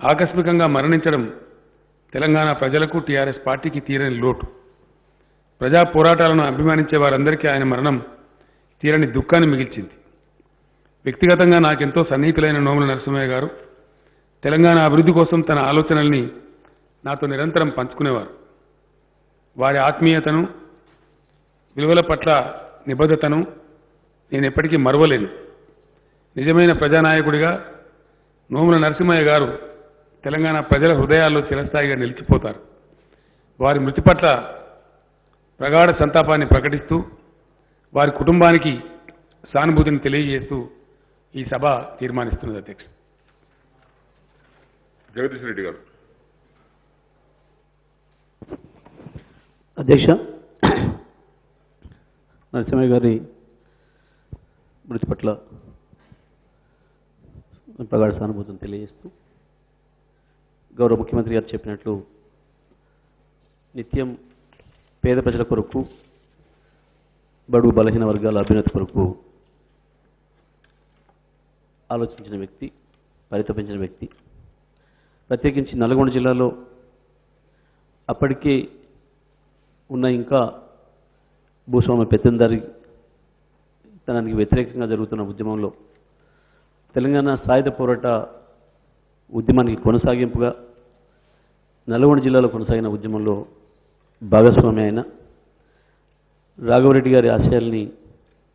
ఆకస్మికంగా మరణించడం తెలంగాణ ప్రజలకు టీఆర్ఎస్ పార్టీకి తీరని లోటు. ప్రజా పోరాటాలను అభిమానించే వారందరికీ ఆయన మరణం తీరని దుఃఖాన్ని మిగిల్చింది. వ్యక్తిగతంగా నాకెంతో సన్నిహితులైన నోముల నరసింహయ్య గారు తెలంగాణ అభివృద్ధి కోసం తన ఆలోచనల్ని నాతో నిరంతరం పంచుకునేవారు. వారి ఆత్మీయతను, విలువల పట్ల నిబద్ధతను నేను ఎప్పటికీ మరువలేను. నిజమైన ప్రజానాయకుడిగా నోముల నరసింహయ్య గారు తెలంగాణ ప్రజల హృదయాల్లో చిరస్థాయిగా నిలిచిపోతారు. వారి మృతి పట్ల ప్రగాఢ సంతాపాన్ని ప్రకటిస్తూ వారి కుటుంబానికి సానుభూతిని తెలియజేస్తూ ఈ సభ తీర్మానిస్తున్నది. అధ్యక్ష జగదీష్ రెడ్డి గారు. అధ్యక్ష, నరసింహయ్య గారి మృతి పట్ల ప్రగాఢ సానుభూతిని తెలియజేస్తూ గౌరవ ముఖ్యమంత్రి గారు చెప్పినట్లు నిత్యం పేద ప్రజల కొరకు, బడుగు బలహీన వర్గాల అభ్యున్నతి కొరకు ఆలోచించిన వ్యక్తి, పరితపించిన వ్యక్తి. ప్రత్యేకించి నల్గొండ జిల్లాలో అప్పటికే ఉన్న ఇంకా భూస్వామ్య పెత్తందారి తనానికి వ్యతిరేకంగా జరుగుతున్న ఉద్యమంలో తెలంగాణ సాయుధ పోరాట ఉద్యమానికి కొనసాగింపుగా నల్గొండ జిల్లాలో కొనసాగిన ఉద్యమంలో భాగస్వామి అయిన రాఘవరెడ్డి గారి ఆశయాల్ని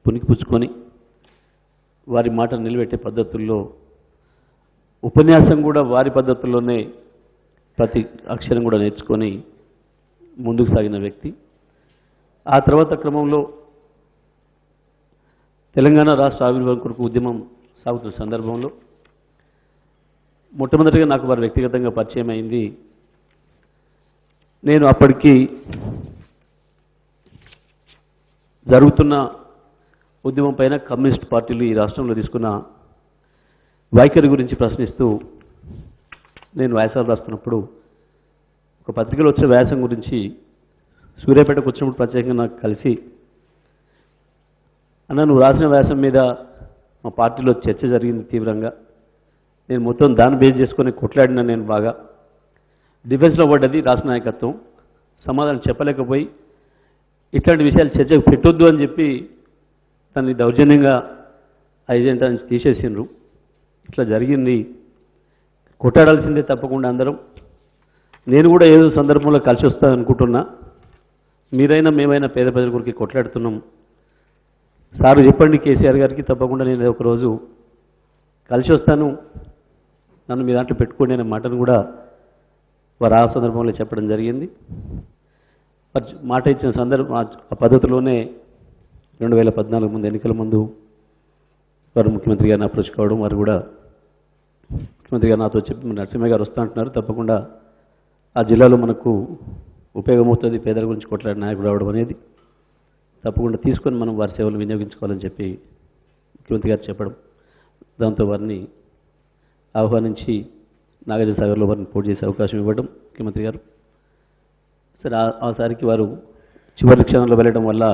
పుణికిపుచ్చుకొని వారి మాటను నిలబెట్టే పద్ధతుల్లో ఉపన్యాసం కూడా వారి పద్ధతుల్లోనే ప్రతి అక్షరం కూడా నేర్చుకొని ముందుకు సాగిన వ్యక్తి. ఆ తర్వాత క్రమంలో తెలంగాణ రాష్ట్ర ఆవిర్భావం కొరకు ఉద్యమం సాగుతున్న సందర్భంలో మొట్టమొదటిగా నాకు వారు వ్యక్తిగతంగా పరిచయం అయింది. నేను అప్పటికి జరుగుతున్న ఉద్యమం పైన కమ్యూనిస్ట్ పార్టీలు ఈ రాష్ట్రంలో తీసుకున్న వైఖరి గురించి ప్రశ్నిస్తూ నేను వ్యాసాలు రాస్తున్నప్పుడు ఒక పత్రికలో వచ్చిన వ్యాసం గురించి సూర్యాపేటకు వచ్చినప్పుడు ప్రత్యేకంగా నాకు కలిసి, అన్న నువ్వు రాసిన వ్యాసం మీద మా పార్టీలో చర్చ జరిగింది తీవ్రంగా, నేను మొత్తం దాన్ని బేస్ చేసుకొని కొట్లాడినా, నేను బాగా డిఫెన్స్లో పడ్డది రాష్ట్ర నాయకత్వం, సమాధానం చెప్పలేకపోయి ఇట్లాంటి విషయాలు చర్చకు పెట్టొద్దు అని చెప్పి తనని దౌర్జన్యంగా ఐజెంట్ అని తీసేసిండ్రు. ఇట్లా జరిగింది, కొట్టాడాల్సిందే తప్పకుండా అందరం. నేను కూడా ఏదో సందర్భంలో కలిసి వస్తాను అనుకుంటున్నా, మీరైనా మేమైనా పేద ప్రజల గురించి కొట్లాడుతున్నాం. సార్ చెప్పండి కేసీఆర్ గారికి, తప్పకుండా నేను ఒకరోజు కలిసి వస్తాను, నన్ను మీ దాంట్లో పెట్టుకోండి అనే మాటను కూడా వారు ఆ సందర్భంలో చెప్పడం జరిగింది. మాట ఇచ్చిన సందర్భం ఆ పద్ధతిలోనే 2014 ముందు ఎన్నికల ముందు వారు ముఖ్యమంత్రి గారిని అప్రోచ్ కావడం, వారు కూడా ముఖ్యమంత్రి గారు నాతో చెప్పి నరసింహయ్య గారు వస్తూ అంటున్నారు, తప్పకుండా ఆ జిల్లాలో మనకు ఉపయోగమవుతుంది, పేదల గురించి కొట్లాడే నాయకుడు రావడం అనేది, తప్పకుండా తీసుకొని మనం వారి సేవలు వినియోగించుకోవాలని చెప్పి ముఖ్యమంత్రి గారు చెప్పడం, దాంతో వారిని ఆహ్వానించి నాగార్జున సాగర్లో వారిని పోటీ చేసే అవకాశం ఇవ్వడం ముఖ్యమంత్రి గారు. సరే ఆసారికి వారు చివరి క్షణంలో వెళ్ళడం వల్ల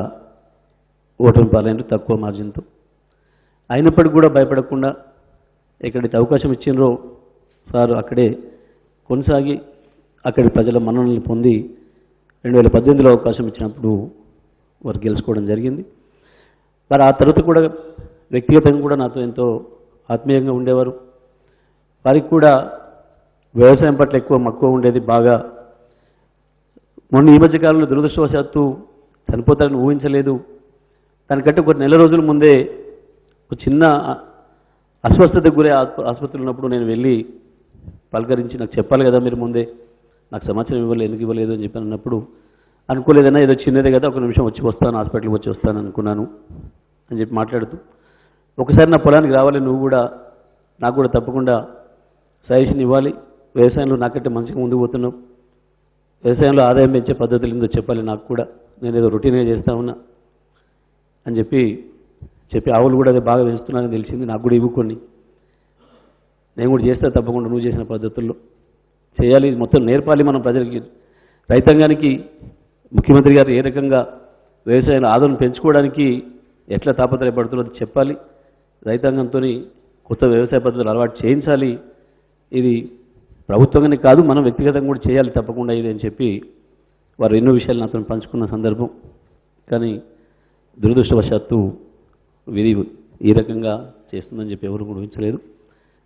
ఓటమి పాలైన తక్కువ మార్జిన్తో. అయినప్పటికీ కూడా భయపడకుండా ఎక్కడైతే అవకాశం ఇచ్చినరో సార్ అక్కడే కొనసాగి అక్కడి ప్రజల మన్ననలు పొంది 2018లో అవకాశం ఇచ్చినప్పుడు వారు గెలుచుకోవడం జరిగింది. మరి ఆ తర్వాత కూడా వ్యక్తిగతంగా కూడా నాతో ఎంతో ఆత్మీయంగా ఉండేవారు. వారికి కూడా వ్యవసాయం పట్ల ఎక్కువ మక్కువ ఉండేది బాగా. మొన్న ఈ మధ్యకాలంలో దురదృష్టవశాత్తు చనిపోతారని ఊహించలేదు. దానికంటే ఒక నెల రోజుల ముందే ఒక చిన్న అస్వస్థతకు గురే ఆసుపత్రిలో ఉన్నప్పుడు నేను వెళ్ళి పలకరించి, నాకు చెప్పాలి కదా మీరు ముందే, నాకు సమాచారం ఇవ్వలేదు, ఎందుకు ఇవ్వలేదు అని చెప్పి అన్నప్పుడు, అనుకోలేదన్నా ఏదో చిన్నదే కదా, ఒక నిమిషం వచ్చి వస్తాను, హాస్పిటల్కి వచ్చి వస్తాను అనుకున్నాను అని చెప్పి మాట్లాడుతూ, ఒకసారి నా పొలానికి రావాలి, నువ్వు కూడా నాకు కూడా తప్పకుండా సజెషన్ ఇవ్వాలి, వ్యవసాయంలో నాకంటే మంచిగా ముందుకు పోతున్నావు, వ్యవసాయంలో ఆదాయం పెంచే పద్ధతులు ఏందో చెప్పాలి నాకు కూడా, నేను ఏదో రొటీన్గా చేస్తా ఉన్నా అని చెప్పి ఆవులు కూడా అదే బాగా పెంచుతున్నానని తెలిసింది, నాకు కూడా ఇవ్వుకొని నేను కూడా చేస్తా తప్పకుండా నువ్వు చేసిన పద్ధతుల్లో చేయాలి, మొత్తం నేర్పాలి మనం ప్రజలకి, రైతాంగానికి ముఖ్యమంత్రి గారు ఏ రకంగా వ్యవసాయంలో ఆదాయం పెంచుకోవడానికి ఎట్లా తాపత్రయపడుతున్నది చెప్పాలి, రైతాంగంతో కొత్త వ్యవసాయ పద్ధతులు అలవాటు చేయించాలి, ఇది ప్రభుత్వంగానే కాదు మనం వ్యక్తిగతంగా కూడా చేయాలి తప్పకుండా ఇది అని చెప్పి వారు ఎన్నో విషయాలు నాతో పంచుకున్న సందర్భం. కానీ దురదృష్టవశాత్తు విధి ఈ రకంగా చేస్తుందని చెప్పి ఎవరు కూడా ఊహించలేదు.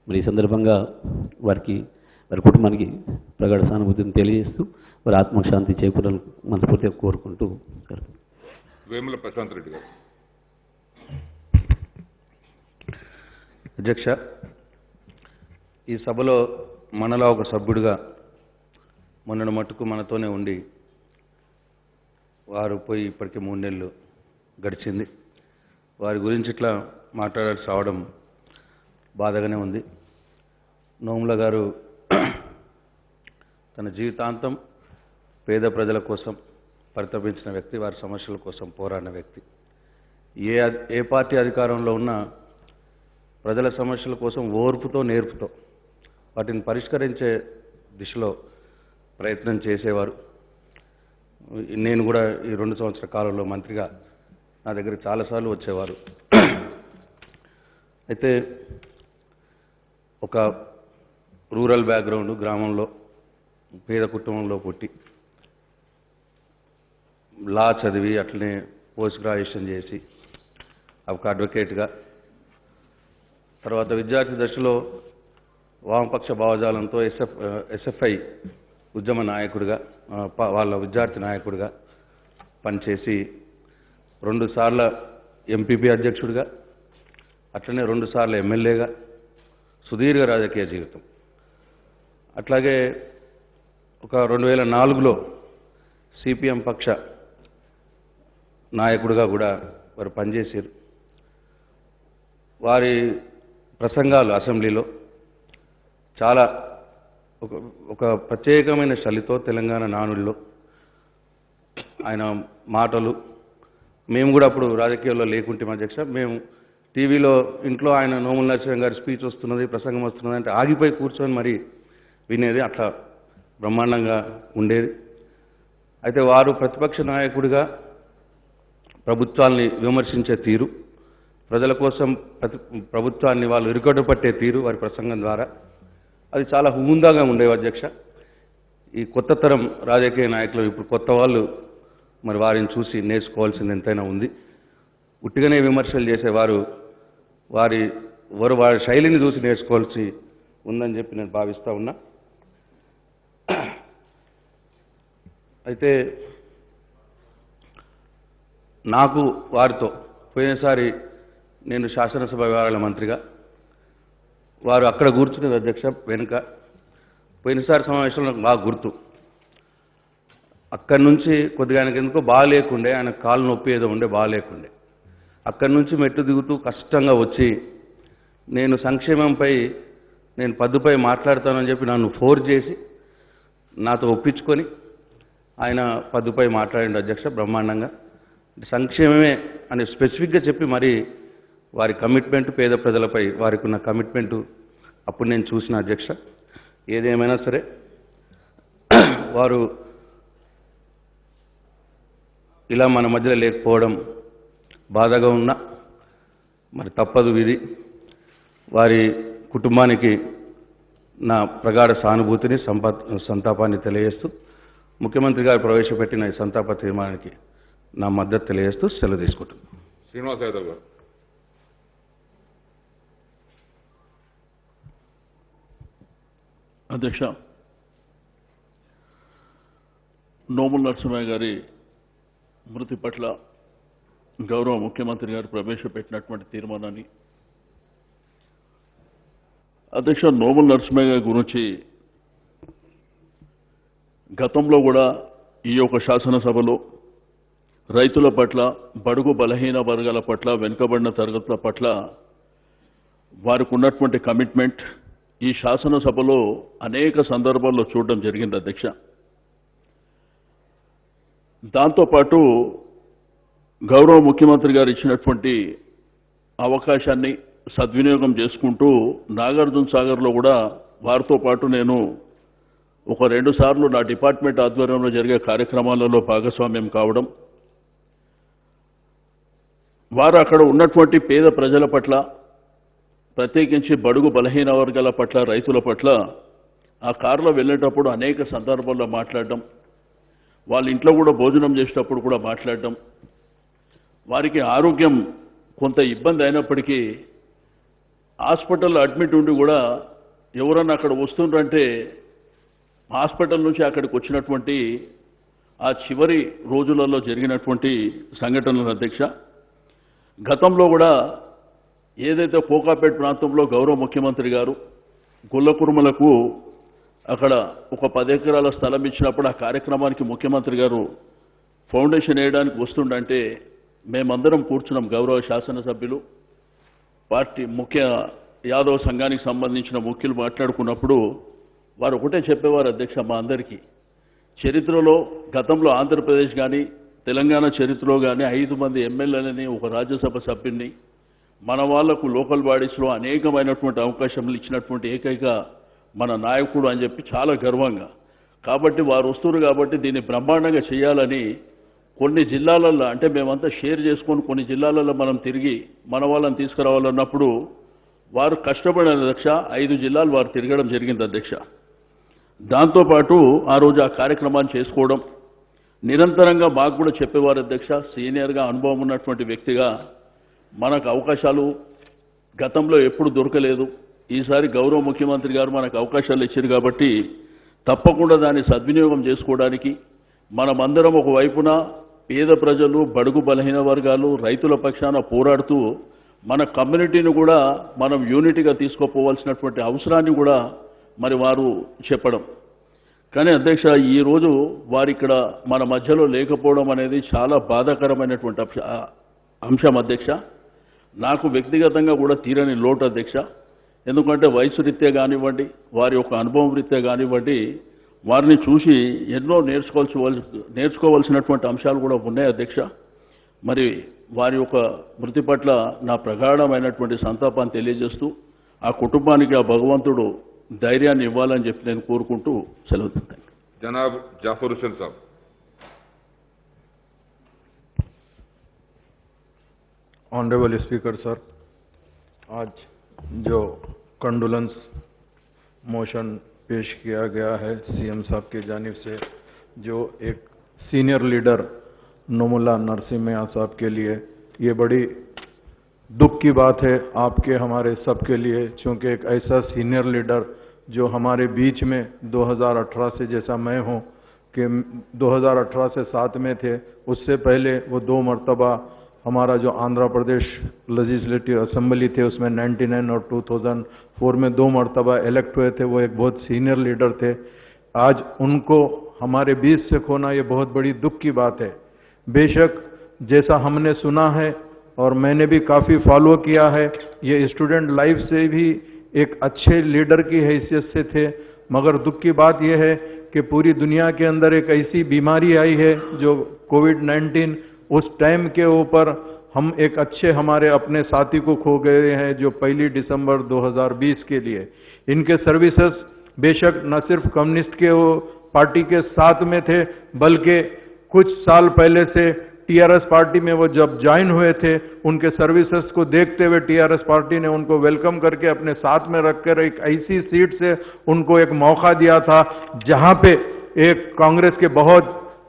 మరి ఈ సందర్భంగా వారికి వారి కుటుంబానికి ప్రగాఢ సానుభూతిని తెలియజేస్తూ వారి ఆత్మశాంతి చేకూరాలని మనస్ఫూర్తిగా కోరుకుంటూ వేముల ప్రశాంత్ రెడ్డి గారు. అధ్యక్ష, ఈ సభలో మనలో ఒక సభ్యుడిగా మొన్నటి మట్టుకు మనతోనే ఉండి వారు పోయి ఇప్పటికే 3 నెలలు గడిచింది. వారి గురించి ఇట్లా మాట్లాడాల్సి రావడం బాధగానే ఉంది. నోముల గారు తన జీవితాంతం పేద ప్రజల కోసం పరితపించిన వ్యక్తి, వారి సమస్యల కోసం పోరాడిన వ్యక్తి. ఏ పార్టీ అధికారంలో ఉన్నా ప్రజల సమస్యల కోసం ఓర్పుతో నేర్పుతో వాటిని పరిష్కరించే దిశలో ప్రయత్నం చేసేవారు. నేను కూడా ఈ 2 సంవత్సరాల కాలంలో మంత్రిగా నా దగ్గరికి చాలాసార్లు వచ్చేవారు. అయితే ఒక రూరల్ బ్యాక్గ్రౌండ్, గ్రామంలో పేద కుటుంబంలో పుట్టి లా చదివి అట్లనే పోస్ట్ గ్రాడ్యుయేషన్ చేసి ఒక అడ్వకేట్గా, తర్వాత విద్యార్థి దశలో వామపక్ష భావజాలంతో ఎస్ఎఫ్ఐ ఉద్యమ నాయకుడిగా, వాళ్ళ విద్యార్థి నాయకుడిగా పనిచేసి 2 సార్లు ఎంపీపీ అధ్యక్షుడిగా, అట్లనే 2 సార్లు ఎమ్మెల్యేగా సుదీర్ఘ రాజకీయ జీవితం. అట్లాగే ఒక 2004లో సిపిఎం పక్ష నాయకుడిగా కూడా వారు పనిచేశారు. వారి ప్రసంగాలు అసెంబ్లీలో చాలా ఒక ప్రత్యేకమైన శైలితో తెలంగాణ నానుడిలో ఆయన మాటలు, మేము కూడా అప్పుడు రాజకీయాల్లో లేకుంటే అధ్యక్ష, మేము టీవీలో ఇంట్లో ఆయన నోముల నరసింహ గారి స్పీచ్ వస్తున్నది, ప్రసంగం వస్తున్నది అంటే ఆగిపోయి కూర్చొని మరి వినేది, అట్లా బ్రహ్మాండంగా ఉండేది. అయితే వారు ప్రతిపక్ష నాయకుడిగా ప్రభుత్వాన్ని విమర్శించే తీరు, ప్రజల కోసం ప్రభుత్వాన్ని వాళ్ళు ఇరుకట్టు పట్టే తీరు వారి ప్రసంగం ద్వారా అది చాలా హుందాగా ఉండేవి అధ్యక్ష. ఈ కొత్త తరం రాజకీయ నాయకులు ఇప్పుడు కొత్త వాళ్ళు మరి వారిని చూసి నేర్చుకోవాల్సింది ఎంతైనా ఉంది. ఉట్టిగానే విమర్శలు చేసేవారు వారి శైలిని చూసి నేర్చుకోవాల్సి ఉందని చెప్పి నేను భావిస్తూ ఉన్నా. అయితే నాకు వారితో పోయినసారి నేను శాసనసభ వ్యవహారాల మంత్రిగా, వారు అక్కడ కూర్చునేది అధ్యక్ష వెనుక. పోయినసారి సమావేశంలో నాకు బాగా గుర్తు. అక్కడి నుంచి కొద్దిగా ఆయనకి ఎందుకో బాగాలేకుండే, ఆయన కాలు నొప్పి ఏదో ఉండే బాగాలేకుండే. అక్కడి నుంచి మెట్టు దిగుతూ కష్టంగా వచ్చి నేను సంక్షేమంపై నేను పద్దుపై మాట్లాడతానని చెప్పి నన్ను ఫోర్స్ చేసి నాతో ఒప్పించుకొని ఆయన పద్దుపై మాట్లాడండి అధ్యక్ష బ్రహ్మాండంగా. సంక్షేమమే అని స్పెసిఫిక్గా చెప్పి మరి వారి కమిట్మెంట్, పేద ప్రజలపై వారికి ఉన్న కమిట్మెంటు అప్పుడు నేను చూసిన అధ్యక్ష. ఏదేమైనా సరే వారు ఇలా మన మధ్యలో లేకపోవడం బాధగా ఉన్నా మరి తప్పదు విధి. వారి కుటుంబానికి నా ప్రగాఢ సానుభూతిని సంతాపాన్ని తెలియజేస్తూ ముఖ్యమంత్రి గారు ప్రవేశపెట్టిన ఈ సంతాప తీర్మానానికి నా మద్దతు తెలియజేస్తూ సెలవు తీసుకుంటున్నాను. శ్రీనివాస్ యాదవ్ గారు. అధ్యక్ష, నోముల నరసింహయ్య గారి మృతి పట్ల గౌరవ ముఖ్యమంత్రి గారు ప్రవేశపెట్టినటువంటి తీర్మానాన్ని అధ్యక్ష, నోముల నరసింహయ్య గారి గురించి గతంలో కూడా ఈ యొక్క శాసనసభలో రైతుల పట్ల, బడుగు బలహీన వర్గాల పట్ల, వెనుకబడిన తరగతుల పట్ల వారికి ఉన్నటువంటి కమిట్మెంట్ ఈ శాసనసభలో అనేక సందర్భాల్లో చూడడం జరిగింది అధ్యక్ష. దాంతోపాటు గౌరవ ముఖ్యమంత్రి గారు ఇచ్చినటువంటి అవకాశాన్ని సద్వినియోగం చేసుకుంటూ నాగార్జున సాగర్లో కూడా వారితో పాటు నేను ఒక 2 సార్లు నా డిపార్ట్మెంట్ ఆధ్వర్యంలో జరిగే కార్యక్రమాలలో భాగస్వామ్యం కావడం, వారు అక్కడ ఉన్నటువంటి పేద ప్రజల పట్ల, ప్రత్యేకించి బడుగు బలహీన వర్గాల పట్ల, రైతుల పట్ల ఆ కారులో వెళ్ళేటప్పుడు అనేక సందర్భాల్లో మాట్లాడడం, వాళ్ళ ఇంట్లో కూడా భోజనం చేసేటప్పుడు కూడా మాట్లాడడం, వారికి ఆరోగ్యం కొంత ఇబ్బంది అయినప్పటికీ హాస్పిటల్లో అడ్మిట్ ఉండి కూడా ఎవరన్నా అక్కడ వస్తుండ్రంటే హాస్పిటల్ నుంచి అక్కడికి వచ్చినటువంటి ఆ చివరి రోజులలో జరిగినటువంటి సంఘటనల అధ్యక్ష, గతంలో కూడా ఏదైతే కోకాపేట ప్రాంతంలో గౌరవ ముఖ్యమంత్రి గారు గుల్లకుర్మలకు అక్కడ ఒక 10 ఎకరాల స్థలం ఇచ్చినప్పుడు ఆ కార్యక్రమానికి ముఖ్యమంత్రి గారు ఫౌండేషన్ వేయడానికి వస్తుండంటే మేమందరం కూర్చున్నాం, గౌరవ శాసనసభ్యులు, పార్టీ ముఖ్య యాదవ సంఘానికి సంబంధించిన ముఖ్యులు మాట్లాడుకున్నప్పుడు వారు ఒకటే చెప్పేవారు అధ్యక్ష, మా అందరికీ చరిత్రలో గతంలో ఆంధ్రప్రదేశ్ కానీ తెలంగాణ చరిత్రలో కానీ 5 మంది ఎమ్మెల్యేలని ఒక రాజ్యసభ సభ్యుల్ని మన వాళ్లకు లోకల్ బాడీస్లో అనేకమైనటువంటి అవకాశములు ఇచ్చినటువంటి ఏకైక మన నాయకుడు అని చెప్పి చాలా గర్వంగా, కాబట్టి వారు వస్తున్నారు కాబట్టి దీన్ని బ్రహ్మాండంగా చేయాలని కొన్ని జిల్లాలలో, అంటే మేమంతా షేర్ చేసుకొని కొన్ని జిల్లాలలో మనం తిరిగి మన వాళ్ళని తీసుకురావాలన్నప్పుడు వారు కష్టపడిన అధ్యక్ష 5 జిల్లాలు వారు తిరగడం జరిగింది అధ్యక్ష. దాంతోపాటు ఆ రోజు ఆ కార్యక్రమాన్ని చేసుకోవడం నిరంతరంగా మాకు కూడా చెప్పేవారు అధ్యక్ష, సీనియర్గా అనుభవం ఉన్నటువంటి వ్యక్తిగా మనకు అవకాశాలు గతంలో ఎప్పుడు దొరకలేదు, ఈసారి గౌరవ ముఖ్యమంత్రి గారు మనకు అవకాశాలు ఇచ్చారు కాబట్టి తప్పకుండా దాన్ని సద్వినియోగం చేసుకోవడానికి మనమందరం ఒకవైపున పేద ప్రజలు, బడుగు బలహీన వర్గాలు, రైతుల పక్షాన పోరాడుతూ మన కమ్యూనిటీని కూడా మనం యూనిటీగా తీసుకుపోవాల్సినటువంటి అవసరాన్ని కూడా మరి వారు చెప్పడం. కానీ అధ్యక్ష, ఈరోజు వారు ఇక్కడ మన మధ్యలో లేకపోవడం అనేది చాలా బాధాకరమైనటువంటి అంశం అధ్యక్ష. నాకు వ్యక్తిగతంగా కూడా తీరని లోటు అధ్యక్ష. ఎందుకంటే వయసు రీత్యా కానివ్వండి, వారి యొక్క అనుభవం రీత్యా కానివ్వండి, వారిని చూసి ఎన్నో నేర్చుకోవాల్సినటువంటి అంశాలు కూడా ఉన్నాయి అధ్యక్ష. మరి వారి యొక్క మృతి పట్ల నా ప్రగాఢమైనటువంటి సంతాపాన్ని తెలియజేస్తూ ఆ కుటుంబానికి ఆ భగవంతుడు ధైర్యాన్ని ఇవ్వాలని చెప్పి నేను కోరుకుంటూ సెలవు తీసుకుంటాను. जनाब जाफर हुसैन साहब. ऑनरेबल स्पीकर सर, आज जो कंडोलेंस मोशन पेश किया गया है सीएम साहब की जानिब से, जो एक सीनियर लीडर नोमुल्ला नरसिम्हा साहब के लिए, ये बड़ी दुख की बात है आपके हमारे सबके लिए, क्योंकि एक ऐसा सीनियर लीडर जो हमारे बीच में 2018 से, जैसा मैं हूं कि 2018 से साथ में थे, उससे पहले वो 2 मरतबा हमारा जो आंध्र प्रदेश लेजिस्लेटिव असेंबली थे उसमें 99 और 2004 में 2 मरतबा इलेक्ट हुए थे। वो एक बहुत सीनियर लीडर थे। आज उनको हमारे बीच से खोना ये बहुत बड़ी दुख की बात है। बेशक जैसा हमने सुना है और मैंने भी काफ़ी फॉलो किया है, ये स्टूडेंट लाइफ से भी एक अच्छे लीडर की हैसियत से थे, मगर दुख की बात यह है कि पूरी दुनिया के अंदर एक ऐसी बीमारी आई है जो कोविड-19, उस टाइम के ऊपर हम एक अच्छे हमारे अपने साथी को खो गए हैं जो 1 दिसंबर 2020 के लिए। इनके सर्विसेज बेशक न सिर्फ कम्युनिस्ट के पार्टी के साथ में थे, बल्कि कुछ साल पहले से टीआरएस पार्टी में वो जब ज्वाइन हुए थे, उनके सर्विसेज को देखते हुए टीआरएस पार्टी ने उनको वेलकम करके अपने साथ में रखकर एक ऐसी सीट से उनको एक मौका दिया था जहां पे एक कांग्रेस के बहुत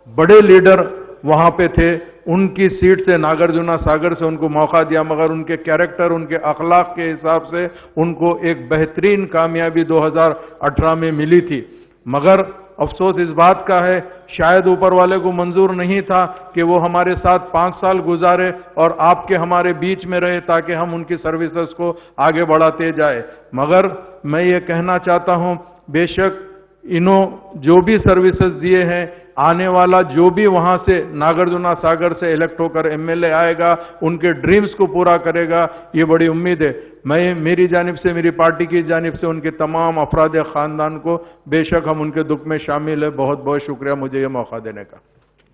बड़े लीडर वहां पे थे। उनकी सीट से नागार्जुन सागर से उनको मौका दिया, मगर उनके कैरेक्टर, उनके अखलाक के हिसाब से उनको एक बेहतरीन कामयाबी 2018 में मिली थी। मगर अफसोस इस बात का है, शायद ऊपर वाले को मंजूर नहीं था कि वो हमारे साथ 5 साल गुजारे और आपके हमारे बीच में रहे ताकि हम उनकी सर्विसेज को आगे बढ़ाते जाए। मगर मैं ये कहना चाहता हूं, बेशक इन्हों जो भी सर्विसेज दिए हैं, आने वाला जो भी वहां से नागार्जुन सागर से इलेक्ट होकर एमएलए आएगा, उनके ड्रीम्स को पूरा करेगा, ये बड़ी उम्मीद है। मैं मेरी जानिब से, मेरी पार्टी की जानिब से उनके तमाम अफराद खानदान को, बेशक हम उनके दुख में शामिल है। बहुत बहुत शुक्रिया मुझे ये मौका देने का।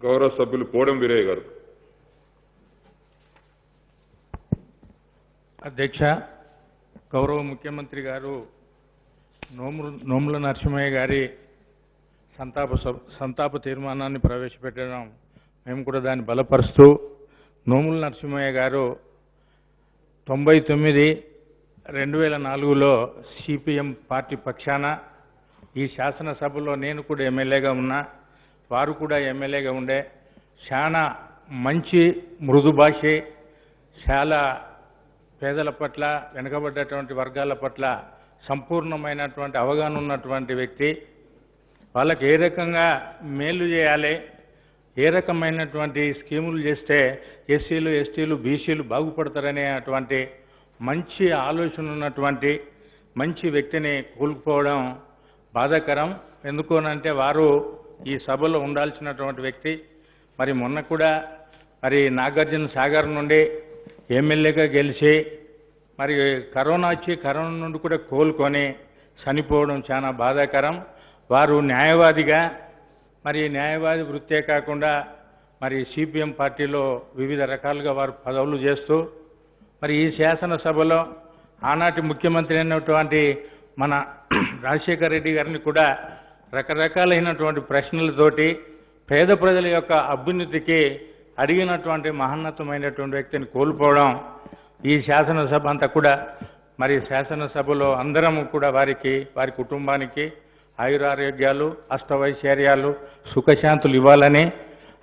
गौरव सभ्युలు పోడం వీరయ్య గారు. అధ్యక్ష, గౌరవ ముఖ్యమంత్రి గారు నోముల నరసింహయ్య గారి సంతాప తీర్మానాన్ని ప్రవేశపెట్టడం మేము కూడా దాన్ని బలపరుస్తూ, నోముల నరసింహయ్య గారు 99-2004లో సిపిఎం పార్టీ పక్షాన ఈ శాసనసభలో నేను కూడా ఎమ్మెల్యేగా ఉన్నా, వారు కూడా ఎమ్మెల్యేగా ఉండే, చాలా మంచి మృదు భాషే, చాలా పేదల పట్ల, వెనుకబడ్డటువంటి వర్గాల పట్ల సంపూర్ణమైనటువంటి అవగాహన ఉన్నటువంటి వ్యక్తి. వాళ్ళకి ఏ రకంగా మేలు చేయాలి, ఏ రకమైనటువంటి స్కీములు చేస్తే ఎస్సీలు, ఎస్టీలు, బీసీలు బాగుపడతారనేటువంటి మంచి ఆలోచన ఉన్నటువంటి మంచి వ్యక్తిని కోల్పోవడం బాధాకరం. ఎందుకోనంటే వారు ఈ సభలో ఉండాల్సినటువంటి వ్యక్తి. మరి మొన్న కూడా మరి నాగార్జున సాగర్ నుండి ఎమ్మెల్యేగా గెలిచి మరి కరోనా నుండి కూడా కోలుకొని చనిపోవడం చాలా బాధాకరం. వారు న్యాయవాదిగా, మరి న్యాయవాది వృత్తే కాకుండా మరి సిపిఎం పార్టీలో వివిధ రకాలుగా వారు పదవులు చేస్తూ మరి ఈ శాసనసభలో ఆనాటి ముఖ్యమంత్రి అయినటువంటి మన రాజశేఖర రెడ్డి గారిని కూడా రకరకాలైనటువంటి ప్రశ్నలతోటి పేద ప్రజల యొక్క అభ్యున్నతికి అడిగినటువంటి మహోన్నతమైనటువంటి వ్యక్తిని కోల్పోవడం, ఈ శాసనసభ అంతా కూడా మరి శాసనసభలో అందరం కూడా వారికి, వారి కుటుంబానికి ఆయురారోగ్యాలు, అష్టవైశ్వర్యాలు, సుఖశాంతులు ఇవ్వాలని,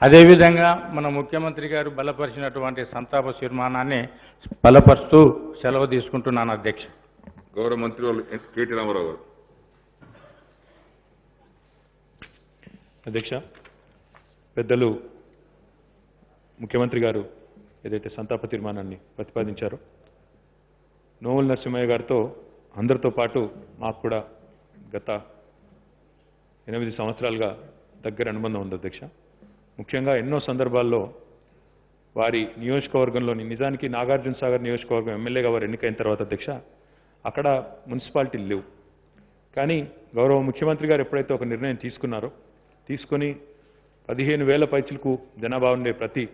అదేవిధంగా మన ముఖ్యమంత్రి గారు బలపరిచినటువంటి సంతాప తీర్మానాన్ని బలపరుస్తూ సెలవు తీసుకుంటున్నాను అధ్యక్ష. గౌరవ మంత్రి వాళ్ళు కేటీ రామారావు గారు. అధ్యక్ష, పెద్దలు ముఖ్యమంత్రి గారు ఏదైతే సంతాప తీర్మానాన్ని ప్రతిపాదించారో, నోముల నరసింహయ్య గారితో అందరితో పాటు మాకు కూడా గత 8 సంవత్సరాలుగా దగ్గర అనుబంధం ఉంది అధ్యక్ష. ముఖ్యంగా ఎన్నో సందర్భాల్లో వారి నియోజకవర్గంలోని, నిజానికి నాగార్జున సాగర్ నియోజకవర్గం ఎమ్మెల్యేగా వారు ఎన్నికైన తర్వాత అధ్యక్ష అక్కడ మున్సిపాలిటీలు లేవు. కానీ గౌరవ ముఖ్యమంత్రి గారు ఎప్పుడైతే ఒక నిర్ణయం తీసుకొని 15,000 పైచులకు జనాభా ఉండే ప్రతి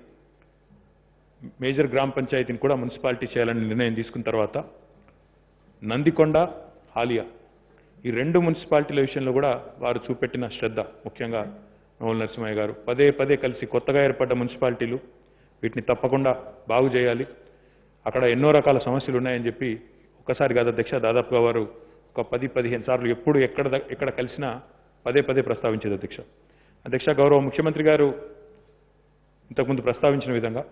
మేజర్ గ్రామ పంచాయతీని కూడా మున్సిపాలిటీ చేయాలని నిర్ణయం తీసుకున్న తర్వాత నందికొండ, హాలియా ఈ 2 మున్సిపాలిటీల విషయంలో కూడా వారు చూపెట్టిన శ్రద్ధ, ముఖ్యంగా నోముల నరసింహయ్య గారు పదే కలిసి కొత్తగా ఏర్పడ్డ మున్సిపాలిటీలు వీటిని తప్పకుండా బాగు చేయాలి, అక్కడ ఎన్నో రకాల సమస్యలు ఉన్నాయని చెప్పి ఒక్కసారి కాదు అధ్యక్ష, దాదాపుగా వారు ఒక 10-15 సార్లు ఎప్పుడు ఎక్కడ కలిసినా పదే ప్రస్తావించేది అధ్యక్ష. గౌరవ ముఖ్యమంత్రి గారు ఇంతకుముందు ప్రస్తావించిన విధంగా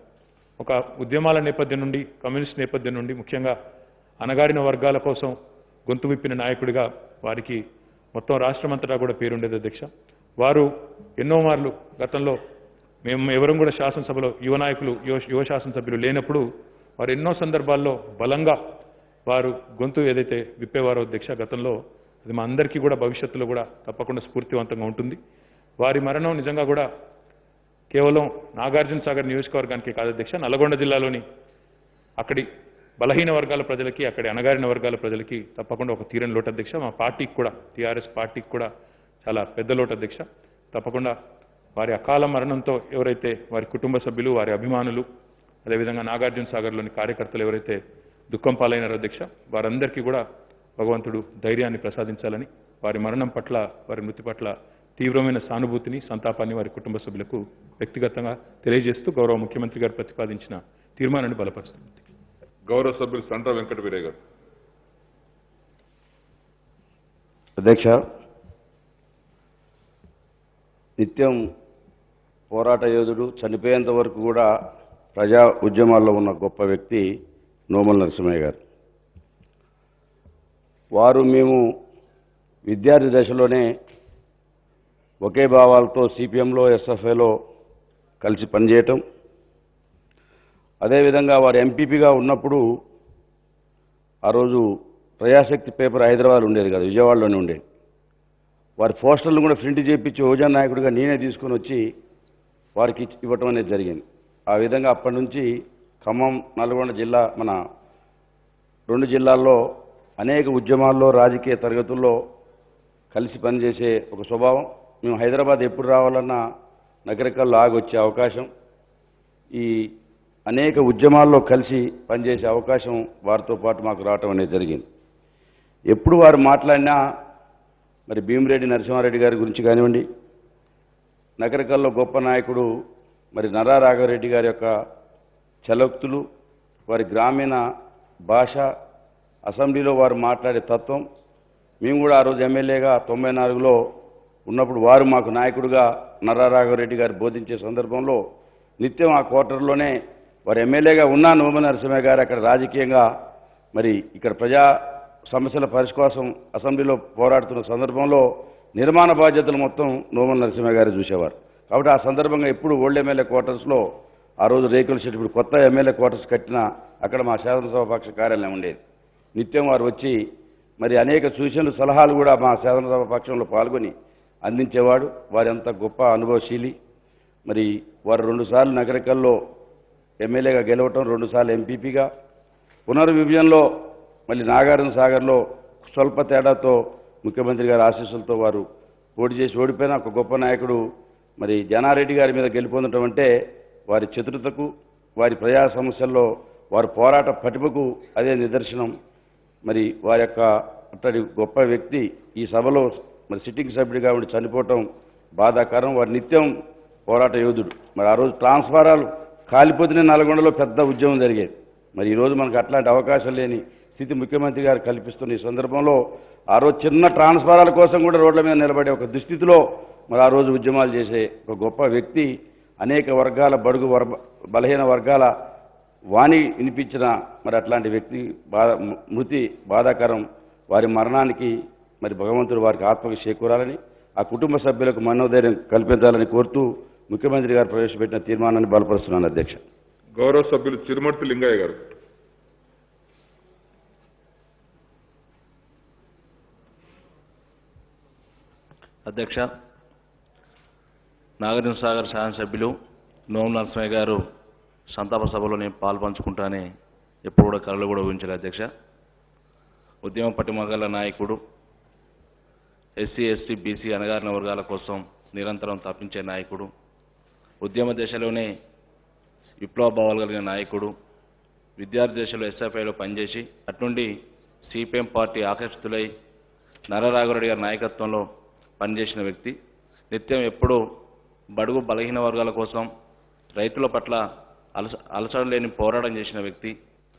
ఒక ఉద్యమాల నేపథ్యం నుండి, కమ్యూనిస్ట్ నేపథ్యం నుండి, ముఖ్యంగా అణగారిన వర్గాల కోసం గొంతు విప్పిన నాయకుడిగా వారికి మొత్తం రాష్ట్రమంతటా కూడా పేరుండేది అధ్యక్ష. వారు ఎన్నో మార్లు గతంలో మేము ఎవరం కూడా శాసనసభలో యువ శాసనసభ్యులు లేనప్పుడు వారు ఎన్నో సందర్భాల్లో బలంగా వారు గొంతు ఏదైతే విప్పేవారో అధ్యక్ష గతంలో, అది మా అందరికీ కూడా భవిష్యత్తులో కూడా తప్పకుండా స్ఫూర్తివంతంగా ఉంటుంది. వారి మరణం నిజంగా కూడా కేవలం నాగార్జున సాగర్ నియోజకవర్గానికి కాదు అధ్యక్ష, నల్గొండ జిల్లాలోని అక్కడి బలహీన వర్గాల ప్రజలకి, అక్కడి అణగారిన వర్గాల ప్రజలకి తప్పకుండా ఒక తీరని లోటు అధ్యక్ష. మా పార్టీకి కూడా, టీఆర్ఎస్ పార్టీకి కూడా చాలా పెద్ద లోటు అధ్యక్ష. తప్పకుండా వారి అకాల మరణంతో ఎవరైతే వారి కుటుంబ సభ్యులు, వారి అభిమానులు, అదేవిధంగా నాగార్జున సాగర్లోని కార్యకర్తలు ఎవరైతే దుఃఖం పాలైనారో అధ్యక్ష, వారందరికీ కూడా భగవంతుడు ధైర్యాన్ని ప్రసాదించాలని, వారి మరణం పట్ల, వారి మృతి పట్ల తీవ్రమైన సానుభూతిని, సంతాపాన్ని వారి కుటుంబ సభ్యులకు వ్యక్తిగతంగా తెలియజేస్తూ గౌరవ ముఖ్యమంత్రి గారు ప్రతిపాదించిన తీర్మానాన్ని బలపరుస్తుంది. గౌరవ సభ్యులు సండ్ర వెంకట వీరయ్య గారు. అధ్యక్ష, నిత్యం పోరాట యోధుడు, చనిపోయేంత వరకు కూడా ప్రజా ఉద్యమాల్లో ఉన్న గొప్ప వ్యక్తి నోముల నరసింహయ్య గారు. వారు మేము విద్యార్థి దశలోనే ఒకే భావాలతో సిపిఎంలో, ఎస్ఎఫ్ఐలో కలిసి పనిచేయటం, అదేవిధంగా వారు ఎంపీపీగా ఉన్నప్పుడు ఆ రోజు ప్రజాశక్తి పేపర్ హైదరాబాద్ ఉండేది కదా, విజయవాడలోనే ఉండేది. వారి పోస్టర్లు కూడా ప్రింట్ చేయించి యువజన నాయకుడిగా నేనే తీసుకొని వచ్చి వారికి ఇవ్వటం అనేది జరిగింది. ఆ విధంగా అప్పటి నుంచి ఖమ్మం, నల్గొండ జిల్లా, మన 2 జిల్లాల్లో అనేక ఉద్యమాల్లో, రాజకీయ తరగతుల్లో కలిసి పనిచేసే ఒక స్వభావం. మేము హైదరాబాద్ ఎప్పుడు రావాలన్నా నగరికల్లో ఆగి వచ్చే అవకాశం, ఈ అనేక ఉద్యమాల్లో కలిసి పనిచేసే అవకాశం వారితో పాటు మాకు రావటం అనేది జరిగింది. ఎప్పుడు వారు మాట్లాడినా మరి భీమిరెడ్డి నరసింహారెడ్డి గారి గురించి కానివ్వండి, నగరికల్లో గొప్ప నాయకుడు మరి నర్రా రాఘవరెడ్డి గారి యొక్క చలోక్తులు, వారి గ్రామీణ భాష, అసెంబ్లీలో వారు మాట్లాడే తత్వం, మేము కూడా ఆ రోజు ఎమ్మెల్యేగా 94లో ఉన్నప్పుడు వారు మాకు నాయకుడిగా నర్రారాఘవరెడ్డి గారు బోధించే సందర్భంలో నిత్యం ఆ క్వార్టర్లోనే వారు ఎమ్మెల్యేగా ఉన్న నోముల నరసింహయ్య గారు అక్కడ రాజకీయంగా మరి ఇక్కడ ప్రజా సమస్యల పరిష్కారం అసెంబ్లీలో పోరాడుతున్న సందర్భంలో నిర్మాణ బాధ్యతలు మొత్తం నోముల నరసింహయ్య గారు చూసేవారు. కాబట్టి ఆ సందర్భంగా ఎప్పుడు ఓల్డ్ ఎమ్మెల్యే క్వార్టర్స్లో ఆ రోజు రేకుల షెడ్, ఇప్పుడు కొత్త ఎమ్మెల్యే క్వార్టర్స్ కట్టినా అక్కడ మా శాసనసభ పక్ష కార్యాలయం ఉండేది. నిత్యం వారు వచ్చి మరి అనేక సూచనలు సలహాలు కూడా మా శాసనసభ పక్షంలో పాల్గొని అందించేవాడు. వారి అంత గొప్ప అనుభవశీలి. మరి వారు 2 సార్లు నగరికల్లో ఎమ్మెల్యేగా గెలవటం, 2 సార్లు ఎంపీపీగా, పునర్విభజనలో మళ్ళీ నాగార్జున సాగర్లో స్వల్ప తేడాతో ముఖ్యమంత్రి గారి ఆశీస్సులతో వారు పోటీ చేసి ఓడిపోయిన ఒక గొప్ప నాయకుడు. మరి జానారెడ్డి గారి మీద గెలుపొందడం అంటే వారి చతురతకు, వారి ప్రజా సమస్యల్లో వారి పోరాట పటిమకు అదే నిదర్శనం. మరి వారి యొక్క అట్టడి గొప్ప వ్యక్తి ఈ సభలో మరి సిట్టింగ్ సభ్యుడిగా ఉండి చనిపోవటం బాధాకరం. వారి నిత్యం పోరాట యోధుడు. మరి ఆ రోజు ట్రాన్స్ఫారాలు కాలిపోతేనే నల్గొండలో పెద్ద ఉద్యమం జరిగేది. మరి ఈరోజు మనకు అట్లాంటి అవకాశం లేని స్థితి ముఖ్యమంత్రి గారు కల్పిస్తున్న ఈ సందర్భంలో ఆ రోజు చిన్న ట్రాన్స్ఫారాల కోసం కూడా రోడ్ల మీద నిలబడే ఒక దుస్థితిలో మరి ఆ రోజు ఉద్యమాలు చేసే ఒక గొప్ప వ్యక్తి. అనేక వర్గాల బడుగు బలహీన వర్గాల వాణి వినిపించిన మరి అట్లాంటి వ్యక్తి మృతి బాధాకరం. వారి మరణానికి మరి భగవంతుడు వారికి ఆత్మకి చేకూరాలని, ఆ కుటుంబ సభ్యులకు మనోధైర్యం కల్పించాలని కోరుతూ ముఖ్యమంత్రి గారు ప్రవేశపెట్టిన తీర్మానాన్ని బలపరుస్తున్నాను అధ్యక్ష. గౌరవ సభ్యులు చిరుమర్తి లింగయ్య గారు. అధ్యక్ష, నాగార్జున సాగర్ శాసనసభ్యులు నోముల నరసింహయ్య గారు సంతాప సభలో నేను పాల్పంచుకుంటానే ఎప్పుడు కూడా కళలు కూడా ఊహించలేదు అధ్యక్ష. ఉద్యమ పటిమగల నాయకుడు, ఎస్సీ ఎస్టీ బీసీ అణగారిన వర్గాల కోసం నిరంతరం తప్పించే నాయకుడు, ఉద్యమ దశలోనే విప్లవ భావాలు కలిగిన నాయకుడు, విద్యార్థి దశలో ఎస్ఎఫ్ఐలో పనిచేసి అట్నుండి సిపిఎం పార్టీ ఆకర్షితులై నర్రారాఘవరెడ్డి గారి నాయకత్వంలో పనిచేసిన వ్యక్తి. నిత్యం ఎప్పుడూ బడుగు బలహీన వర్గాల కోసం, రైతుల పట్ల అలసట లేని పోరాటం చేసిన వ్యక్తి.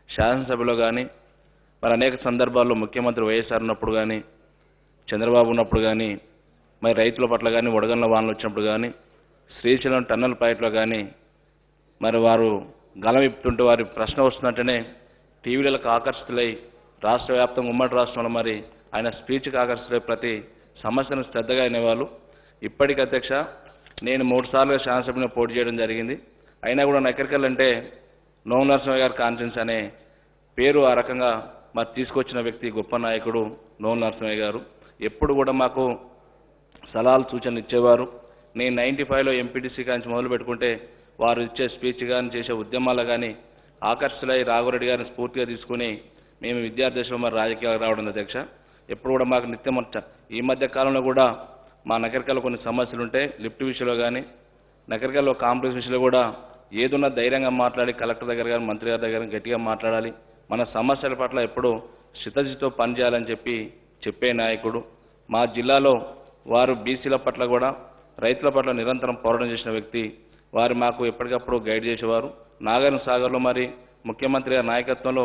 శాసనసభలో కానీ మరి అనేక సందర్భాల్లో ముఖ్యమంత్రి వైఎస్ఆర్ ఉన్నప్పుడు కానీ, చంద్రబాబు ఉన్నప్పుడు కానీ, మరి రైతుల పట్ల కానీ, వడగండ్ల వానలు వచ్చినప్పుడు కానీ, శ్రీశైలం టన్నల్ ప్రాజెక్టులో కానీ మరి వారు గలం ఇప్పుతుంటే వారి ప్రశ్న వస్తున్నట్టనే టీవీలకు ఆకర్షితులై రాష్ట్ర వ్యాప్తంగా ఉమ్మడి రాష్ట్రంలో మరి ఆయన స్పీచ్కి ఆకర్షితులై ప్రతి సమస్యను శ్రద్ధగా వినేవాళ్ళు. ఇప్పటికి అధ్యక్ష, నేను 3 సార్లుగా శాసనసభలో పోటీ చేయడం జరిగింది. అయినా కూడా నకరికల్ అంటే నోముల నరసింహయ్య గారి కాన్ఫరెన్స్ అనే పేరు ఆ రకంగా మరి తీసుకొచ్చిన వ్యక్తి, గొప్ప నాయకుడు నోముల నరసింహయ్య గారు. ఎప్పుడు కూడా మాకు సలహాలు సూచనలు ఇచ్చేవారు. నేను 95లో ఎంపీటీసీ కాంచి మొదలు పెట్టుకుంటే వారు ఇచ్చే స్పీచ్ కానీ, చేసే ఉద్యమాలు కానీ ఆకర్షితులై రాఘవరెడ్డి గారిని స్ఫూర్తిగా తీసుకుని మేము విద్యార్థి దశలో మరి రాజకీయాలకు రావడం అధ్యక్ష. ఎప్పుడు కూడా మాకు నిత్యం ఈ మధ్య కాలంలో కూడా మా నగరికల్లో కొన్ని సమస్యలు ఉంటే లిఫ్ట్ విషయంలో కానీ, నగరికల్లో కాంప్లెక్స్ విషయంలో కూడా ఏదున్నా ధైర్యంగా మాట్లాడి కలెక్టర్ దగ్గర కానీ, మంత్రి గారి దగ్గర గట్టిగా మాట్లాడాలి, మన సమస్యల పట్ల ఎప్పుడూ చిత్తశుద్ధితో పనిచేయాలని చెప్పే నాయకుడు. మా జిల్లాలో వారు బీసీల పట్ల కూడా, రైతుల పట్ల నిరంతరం పోరాటం చేసిన వ్యక్తి. వారు మాకు ఎప్పటికప్పుడు గైడ్ చేసేవారు. నాగార్జున సాగర్లో మరి ముఖ్యమంత్రి గారి నాయకత్వంలో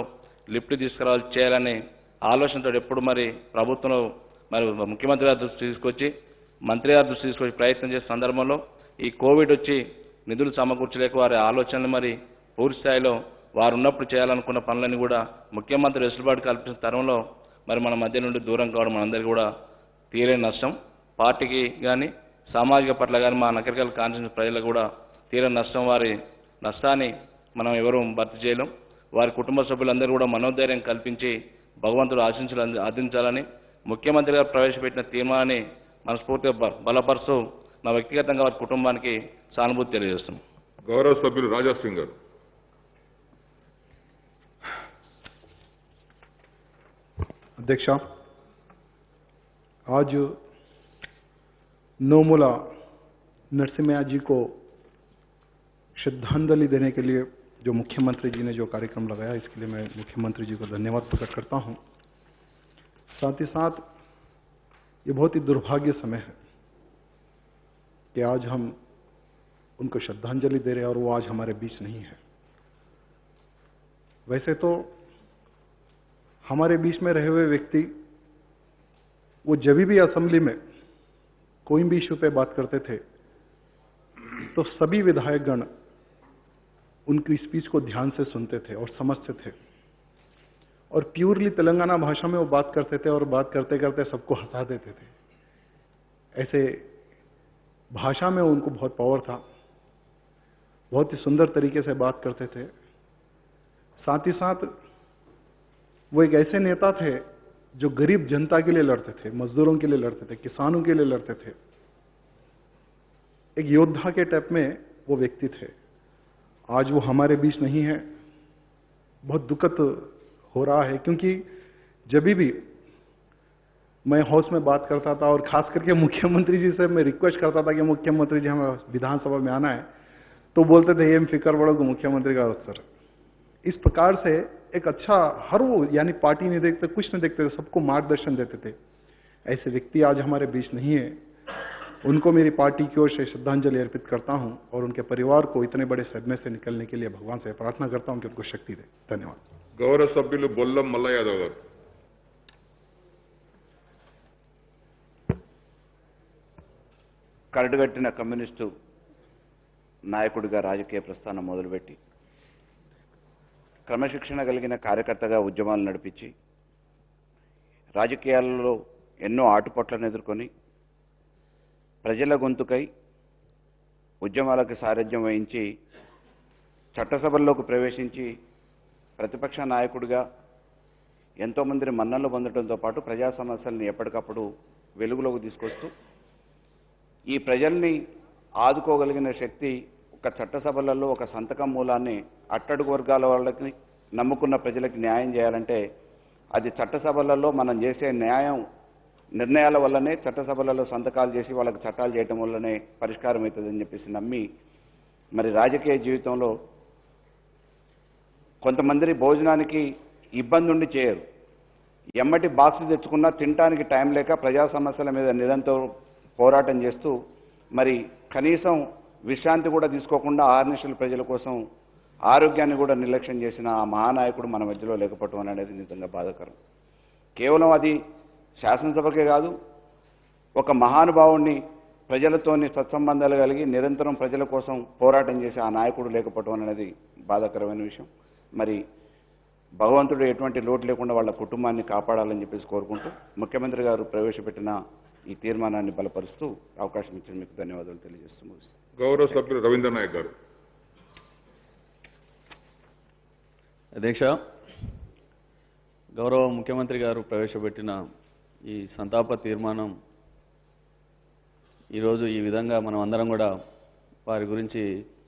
లిఫ్ట్ తీసుకురావాలి చేయాలని ఆలోచనతో ఎప్పుడు మరి ప్రభుత్వంలో మరి ముఖ్యమంత్రి గారి దృష్టి తీసుకొచ్చి, మంత్రి గారి దృష్టి తీసుకొచ్చి ప్రయత్నం చేసే సందర్భంలో ఈ కోవిడ్ వచ్చి నిధులు సమకూర్చలేక వారి ఆలోచనలు మరి పూర్తి స్థాయిలో వారు ఉన్నప్పుడు చేయాలనుకున్న పనులన్నీ కూడా ముఖ్యమంత్రి వెసులుబాటు కల్పించిన తరంలో మరి మన మధ్య నుండి దూరం కావడం మనందరికీ కూడా తీరని నష్టం. పార్టీకి కానీ, సామాజిక పట్ల కానీ, మా నగరికల్ కాన్స్టిట్యూన్సీ ప్రజలకు కూడా తీరని నష్టం. వారి నష్టాన్ని మనం ఎవరూ భర్తీ చేయలేం. వారి కుటుంబ సభ్యులందరూ కూడా మనోధైర్యం కల్పించి భగవంతుడు ఆశీస్సులు అందించాలని ముఖ్యమంత్రి గారు ప్రవేశపెట్టిన తీర్మానాన్ని మనస్ఫూర్తిగా బలపరుస్తూ నా వ్యక్తిగతంగా వారి కుటుంబానికి సానుభూతి తెలియజేస్తున్నాం. గౌరవ సభ్యులు రాజా సింగ్ గారు. अध्यक्षा, आज नोमुला नरसिम्हा जी को श्रद्धांजलि देने के लिए जो मुख्यमंत्री जी ने जो कार्यक्रम लगाया, इसके लिए मैं मुख्यमंत्री जी को धन्यवाद प्रकट करता हूं। साथ ही साथ ये बहुत ही दुर्भाग्य समय है कि आज हम उनको श्रद्धांजलि दे रहे हैं और वो आज हमारे बीच नहीं है। वैसे तो हमारे बीच में रहे हुए व्यक्ति वो जब भी असेंबली में कोई भी इशू पे बात करते थे तो सभी विधायकगण उनकी स्पीच को ध्यान से सुनते थे और समझते थे और प्योरली तेलंगाना भाषा में वो बात करते थे और बात करते करते सबको हंसा देते थे। ऐसे भाषा में उनको बहुत पावर था, बहुत ही सुंदर तरीके से बात करते थे। साथ ही साथ वो एक ऐसे नेता थे जो गरीब जनता के लिए लड़ते थे, मजदूरों के लिए लड़ते थे, किसानों के लिए लड़ते थे। एक योद्धा के टाइप में वो व्यक्ति थे। आज वो हमारे बीच नहीं है, बहुत दुखद हो रहा है, क्योंकि जब भी मैं हाउस में बात करता था और खास करके मुख्यमंत्री जी से मैं रिक्वेस्ट करता था कि मुख्यमंत्री जी हमें विधानसभा में आना है, तो बोलते थे एम फिकर बड़ो को मुख्यमंत्री का अवसर। इस प्रकार से एक अच्छा हर वो यानी पार्टी नहीं देखते, कुछ नहीं देखते, सबको मार्गदर्शन देते थे। ऐसे व्यक्ति आज हमारे बीच नहीं है। उनको मेरी पार्टी की ओर से श्रद्धांजलि अर्पित करता हूं और उनके परिवार को इतने बड़े सदमे से निकलने के लिए भगवान से प्रार्थना करता हूं कि उनको शक्ति दे। धन्यवाद। गौरव सभ्युలు బొల్లం మల్ల యాదవ్ గారు। కరడుగట్టిన కమ్యూనిస్టు నాయకుడిగా రాజకీయ ప్రస్థానం మొదలుపెట్టి క్రమశిక్షణ కలిగిన కార్యకర్తగా ఉద్యమాలు నడిపించి రాజకీయాలలో ఎన్నో ఆటుపోట్లను ఎదుర్కొని ప్రజల గొంతుకై ఉద్యమాలకు సారథ్యం వహించి చట్టసభల్లోకి ప్రవేశించి ప్రతిపక్ష నాయకుడిగా ఎంతోమందిని మన్ననలు పొందడంతో పాటు ప్రజా సమస్యల్ని ఎప్పటికప్పుడు వెలుగులోకి తీసుకొస్తూ ఈ ప్రజల్ని ఆదుకోగలిగిన శక్తి ఒక చట్టసభలలో ఒక సంతకం మూలాన్ని అట్టడుగు వర్గాల వాళ్ళకి నమ్ముకున్న ప్రజలకు న్యాయం చేయాలంటే అది చట్టసభలలో మనం చేసే న్యాయం నిర్ణయాల వల్లనే, చట్టసభలలో సంతకాలు చేసి వాళ్ళకి చట్టాలు చేయటం వల్లనే పరిష్కారం అవుతుందని చెప్పేసి నమ్మి మరి రాజకీయ జీవితంలో కొంతమంది భోజనానికి ఇబ్బంది ఉండి చేయరు, ఎమ్మటి బాక్స్ తెచ్చుకున్నా తినడానికి టైం లేక ప్రజా సమస్యల మీద నిరంతరం పోరాటం చేస్తూ మరి కనీసం విశ్రాంతి కూడా తీసుకోకుండా ఆర్నిషల ప్రజల కోసం ఆరోగ్యాన్ని కూడా నిర్లక్ష్యం చేసిన ఆ మహానాయకుడు మన మధ్యలో లేకపోవడం అనేది నిజంగా బాధాకరం. కేవలం అది శాసనసభకే కాదు, ఒక మహానుభావుణ్ణి ప్రజలతోని సత్సంబంధాలు కలిగి నిరంతరం ప్రజల కోసం పోరాటం చేసే ఆ నాయకుడు లేకపోవడం అనేది బాధాకరమైన విషయం. మరి భగవంతుడు ఎటువంటి లోటు లేకుండా వాళ్ళ కుటుంబాన్ని కాపాడాలని చెప్పేసి కోరుకుంటూ ముఖ్యమంత్రి గారు ప్రవేశపెట్టిన ఈ తీర్మానాన్ని బలపరుస్తూ అవకాశం ఇచ్చిన మీకు ధన్యవాదాలు తెలియజేస్తున్నాను. గౌరవ సభ్యులు రవీంద్ర నాయక్ గారు. అధ్యక్ష, గౌరవ ముఖ్యమంత్రి గారు ప్రవేశపెట్టిన ఈ సంతాప తీర్మానం ఈరోజు ఈ విధంగా మనం అందరం కూడా వారి గురించి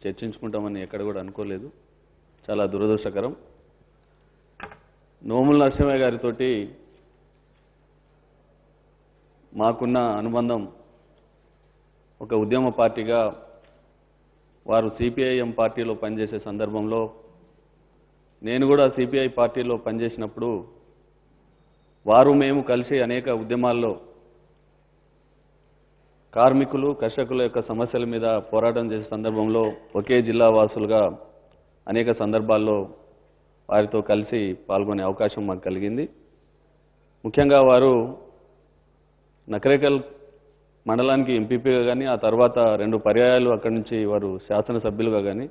చర్చించుకుంటామని ఎక్కడ కూడా అనుకోలేదు. చాలా దురదృష్టకరం. నోముల నరసింహయ్య గారితో మాకున్న అనుబంధం ఒక ఉద్యమ పార్టీగా వారు సిపిఐఎం పార్టీలో పనిచేసే సందర్భంలో నేను కూడా సిపిఐ పార్టీలో పనిచేసినప్పుడు వారు మేము కలిసి అనేక ఉద్యమాల్లో కార్మికులు కర్షకుల యొక్క సమస్యల మీద పోరాటం చేసే సందర్భంలో ఒకే జిల్లా వాసులుగా అనేక సందర్భాల్లో వారితో కలిసి పాల్గొనే అవకాశం మాకు కలిగింది. ముఖ్యంగా వారు నకరేకల్ మండలానికి ఎంపీపీగా కానీ, ఆ తర్వాత 2 పర్యాయాలు అక్కడి నుంచి వారు శాసనసభ్యులుగా కానీ,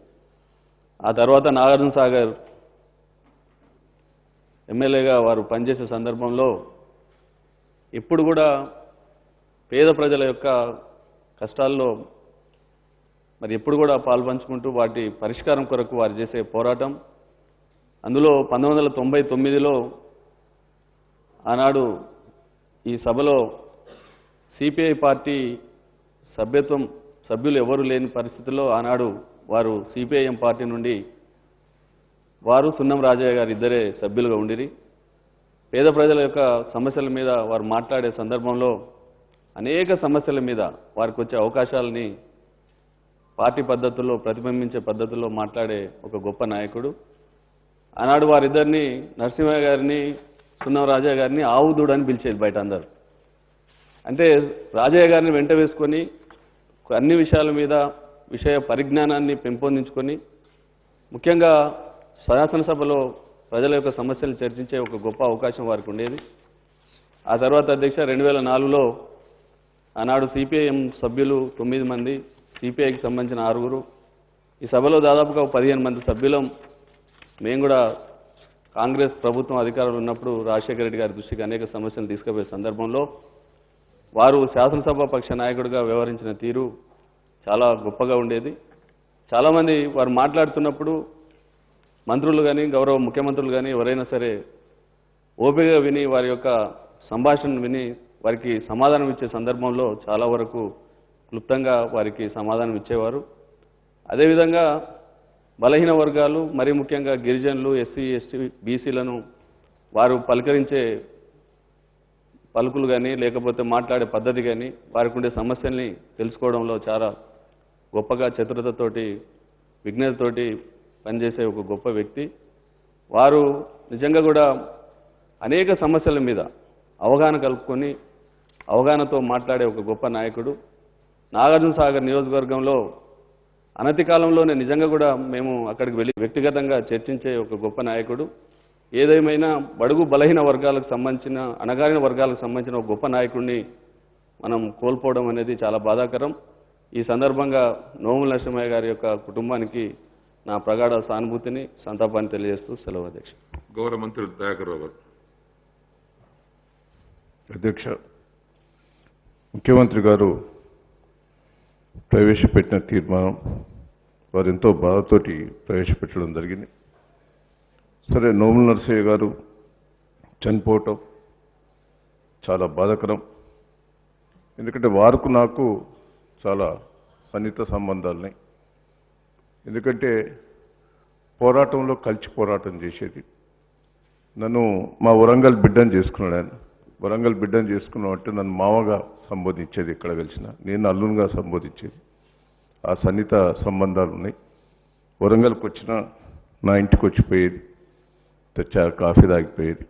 ఆ తర్వాత నాగార్జున సాగర్ ఎమ్మెల్యేగా వారు పనిచేసే సందర్భంలో ఇప్పుడు కూడా పేద ప్రజల యొక్క కష్టాల్లో మరి ఎప్పుడు కూడా పాల్పంచుకుంటూ వాటి పరిష్కారం కొరకు వారు చేసే పోరాటం, అందులో 1999లో ఆనాడు ఈ సభలో సిపిఐ పార్టీ సభ్యులు ఎవరు లేని పరిస్థితుల్లో ఆనాడు వారు సిపిఐఎం పార్టీ నుండి వారు సున్నం రాజయ్య గారు ఇద్దరే సభ్యులుగా ఉండిరి. పేద ప్రజల యొక్క సమస్యల మీద వారు మాట్లాడే సందర్భంలో అనేక సమస్యల మీద వారికి వచ్చే అవకాశాలని పార్టీ పద్ధతుల్లో ప్రతిబింబించే పద్ధతుల్లో మాట్లాడే ఒక గొప్ప నాయకుడు. ఆనాడు వారిద్దరిని నరసింహయ్య గారిని సున్నం రాజయ్య గారిని ఆవుదూడు అని పిలిచేది బయట అందరు. అంటే రాజయ్య గారిని వెంట వేసుకొని అన్ని విషయాల మీద విషయ పరిజ్ఞానాన్ని పెంపొందించుకొని ముఖ్యంగా శాసనసభలో ప్రజల యొక్క సమస్యలు చర్చించే ఒక గొప్ప అవకాశం వారికి ఉండేది. ఆ తర్వాత అధ్యక్ష 2004లో ఆనాడు సిపిఐఎం సభ్యులు 9 మంది, సిపిఐకి సంబంధించిన 6, ఈ సభలో దాదాపుగా 15 మంది సభ్యులం. మేము కూడా కాంగ్రెస్ ప్రభుత్వం అధికారంలో ఉన్నప్పుడు రాజశేఖర రెడ్డి గారి దృష్టికి అనేక సమస్యలు తీసుకుపోయే సందర్భంలో వారు శాసనసభ పక్ష నాయకుడిగా వ్యవహరించిన తీరు చాలా గొప్పగా ఉండేది. చాలామంది వారు మాట్లాడుతున్నప్పుడు మంత్రులు కానీ గౌరవ ముఖ్యమంత్రులు కానీ ఎవరైనా సరే ఓపికగా విని వారి యొక్క సంభాషణ విని వారికి సమాధానం ఇచ్చే సందర్భంలో చాలా వరకు క్లుప్తంగా వారికి సమాధానం ఇచ్చేవారు. అదేవిధంగా బలహీన వర్గాలు, మరీ ముఖ్యంగా గిరిజనులు, ఎస్సీ, ఎస్టీ, బీసీలను వారు పలకరించే పలుకులు కానీ లేకపోతే మాట్లాడే పద్ధతి కానీ వారికి ఉండే సమస్యల్ని తెలుసుకోవడంలో చాలా గొప్పగా చతురతతోటి విజ్ఞతతోటి పనిచేసే ఒక గొప్ప వ్యక్తి. వారు నిజంగా కూడా అనేక సమస్యల మీద అవగాహన కలుపుకొని అవగాహనతో మాట్లాడే ఒక గొప్ప నాయకుడు. నాగార్జున సాగర్ నియోజకవర్గంలో అనతి కాలంలోనే నిజంగా కూడా మేము అక్కడికి వెళ్ళి వ్యక్తిగతంగా చర్చించే ఒక గొప్ప నాయకుడు. ఏదేమైనా బడుగు బలహీన వర్గాలకు సంబంధించిన, అణగారిన వర్గాలకు సంబంధించిన ఒక గొప్ప నాయకుడిని మనం కోల్పోవడం అనేది చాలా బాధాకరం. ఈ సందర్భంగా నోముల నరసింహయ్య గారి యొక్క కుటుంబానికి నా ప్రగాఢ సానుభూతిని, సంతాపాన్ని తెలియజేస్తూ సెలవు అధ్యక్ష. గౌరవ మంత్రి దయాకర్ రావు గారు. అధ్యక్ష, ముఖ్యమంత్రి గారు ప్రవేశపెట్టిన తీర్మానం వారు ఎంతో బాధతోటి ప్రవేశపెట్టడం జరిగింది. సరే, నోముల నరసింహయ్య గారు చనిపోవటం చాలా బాధాకరం. ఎందుకంటే వారికి నాకు చాలా సన్నిహిత సంబంధాలున్నాయి. ఎందుకంటే పోరాటంలో కలిసి పోరాటం చేసేది. నన్ను మా వరంగల్ బిడ్డను చేసుకున్నాడు ఆయన. వరంగల్ బిడ్డను చేసుకున్నాం అంటే నన్ను మామగా సంబోధించేది, ఎక్కడ కలిసిన నేను అల్లునిగా సంబోధించేది. ఆ సన్నిహిత సంబంధాలు ఉన్నాయి. వరంగల్కి వచ్చినా నా ఇంటికి వచ్చిపోయేది, తెచ్చా కాఫీ తాగిపోయేది.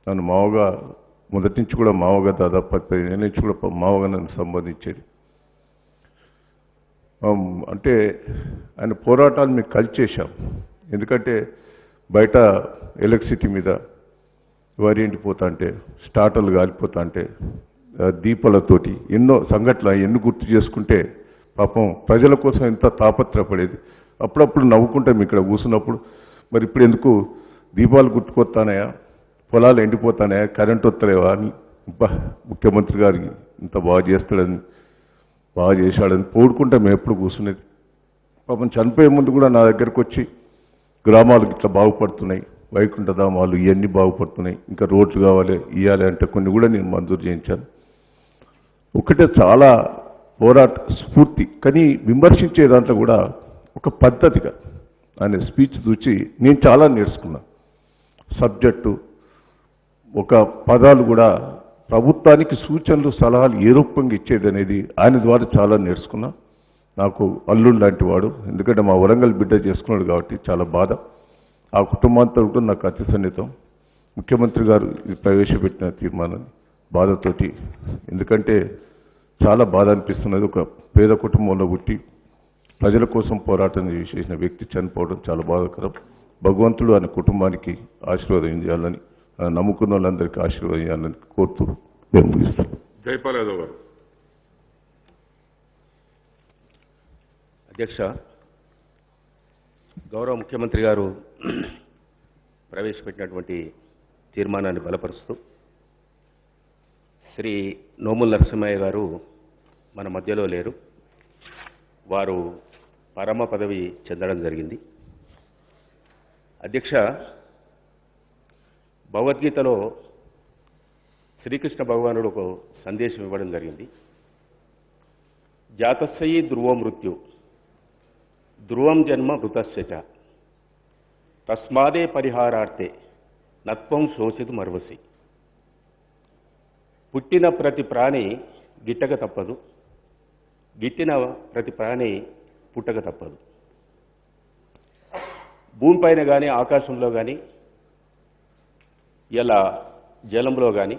నన్ను మామగా మొదటి నుంచి కూడా మామగా దాదాపు 15 ఏళ్ళ నుంచి కూడా మామగా నన్ను సంబోధించేది. అంటే ఆయన పోరాటాలు మేము కలిసి చేశాం. ఎందుకంటే బయట ఎలక్ట్రిసిటీ మీద వరి ఎండిపోతా అంటే, స్టార్టర్లు కాలిపోతా అంటే, దీపాలతోటి ఎన్నో సంఘటనలు ఎన్ని గుర్తు చేసుకుంటే పాపం ప్రజల కోసం ఎంత తాపత్రపడేది. అప్పుడప్పుడు నవ్వుకుంటాం ఇక్కడ కూర్చున్నప్పుడు, మరి ఇప్పుడు ఎందుకు దీపాలు గుర్తుకొస్తానాయా, పొలాలు ఎండిపోతానాయా, కరెంట్ వస్తలేవా అని ముఖ్యమంత్రి గారికి ఇంత బాగా చేస్తాడని, బాగా చేశాడని పోడుకుంటే మేము ఎప్పుడు కూర్చునేది. పాపం చనిపోయే ముందు కూడా నా దగ్గరకు వచ్చి గ్రామాలకు ఇట్లా బాగుపడుతున్నాయి, వైకుంఠధామాలు ఇవన్నీ బాగుపడుతున్నాయి, ఇంకా రోడ్లు కావాలి ఇవ్వాలి అంటే కొన్ని కూడా నేను మంజూరు చేయించాను. ఒకటే చాలా పోరాట స్ఫూర్తి. కానీ విమర్శించే దాంట్లో కూడా ఒక పద్ధతిగా ఆయన స్పీచ్ చూసి నేను చాలా నేర్చుకున్నా. సబ్జెక్టు ఒక పదాలు కూడా ప్రభుత్వానికి సూచనలు సలహాలు ఏ రూపంగా ఇచ్చేది అనేది ఆయన ద్వారా చాలా నేర్చుకున్నా. నాకు అల్లుడు లాంటి వాడు, ఎందుకంటే మా వరంగల్ బిడ్డ చేసుకున్నాడు కాబట్టి చాలా బాధ. ఆ కుటుంబంతో కూడా నాకు అతి సన్నిహితం. ముఖ్యమంత్రి గారు ఇది ప్రవేశపెట్టిన తీర్మానాన్ని బాధతోటి, ఎందుకంటే చాలా బాధ అనిపిస్తున్నది. ఒక పేద కుటుంబంలో పుట్టి ప్రజల కోసం పోరాటం చేసిన వ్యక్తి చనిపోవడం చాలా బాధాకరం. భగవంతుడు ఆయన కుటుంబానికి ఆశీర్వాదం చేయాలని, నమ్ముకున్న వాళ్ళందరికీ ఆశీర్వాదం చేయాలని కోరుతూ నేను ముగిస్తాను. జైపాల్ యాదవ్ గారు. అధ్యక్ష, గౌరవ ముఖ్యమంత్రి గారు ప్రవేశపెట్టినటువంటి తీర్మానాన్ని బలపరుస్తూ శ్రీ నోముల నరసింహయ్య గారు మన మధ్యలో లేరు. వారు పరమ పదవి చెందడం జరిగింది. అధ్యక్ష, భగవద్గీతలో శ్రీకృష్ణ భగవానుడు ఒక సందేశం ఇవ్వడం జరిగింది. జాతస్యై ధ్రువ మృత్యు ధ్రువం జన్మ మృతస్య తస్మాదే పరిహారార్థే నత్వం శోచితు మర్వసి. పుట్టిన ప్రతి ప్రాణి గిట్టక తప్పదు, గిట్టిన ప్రతి ప్రాణి పుట్టక తప్పదు. భూమిపైన కానీ ఆకాశంలో కానీ ఇలా జలంలో కానీ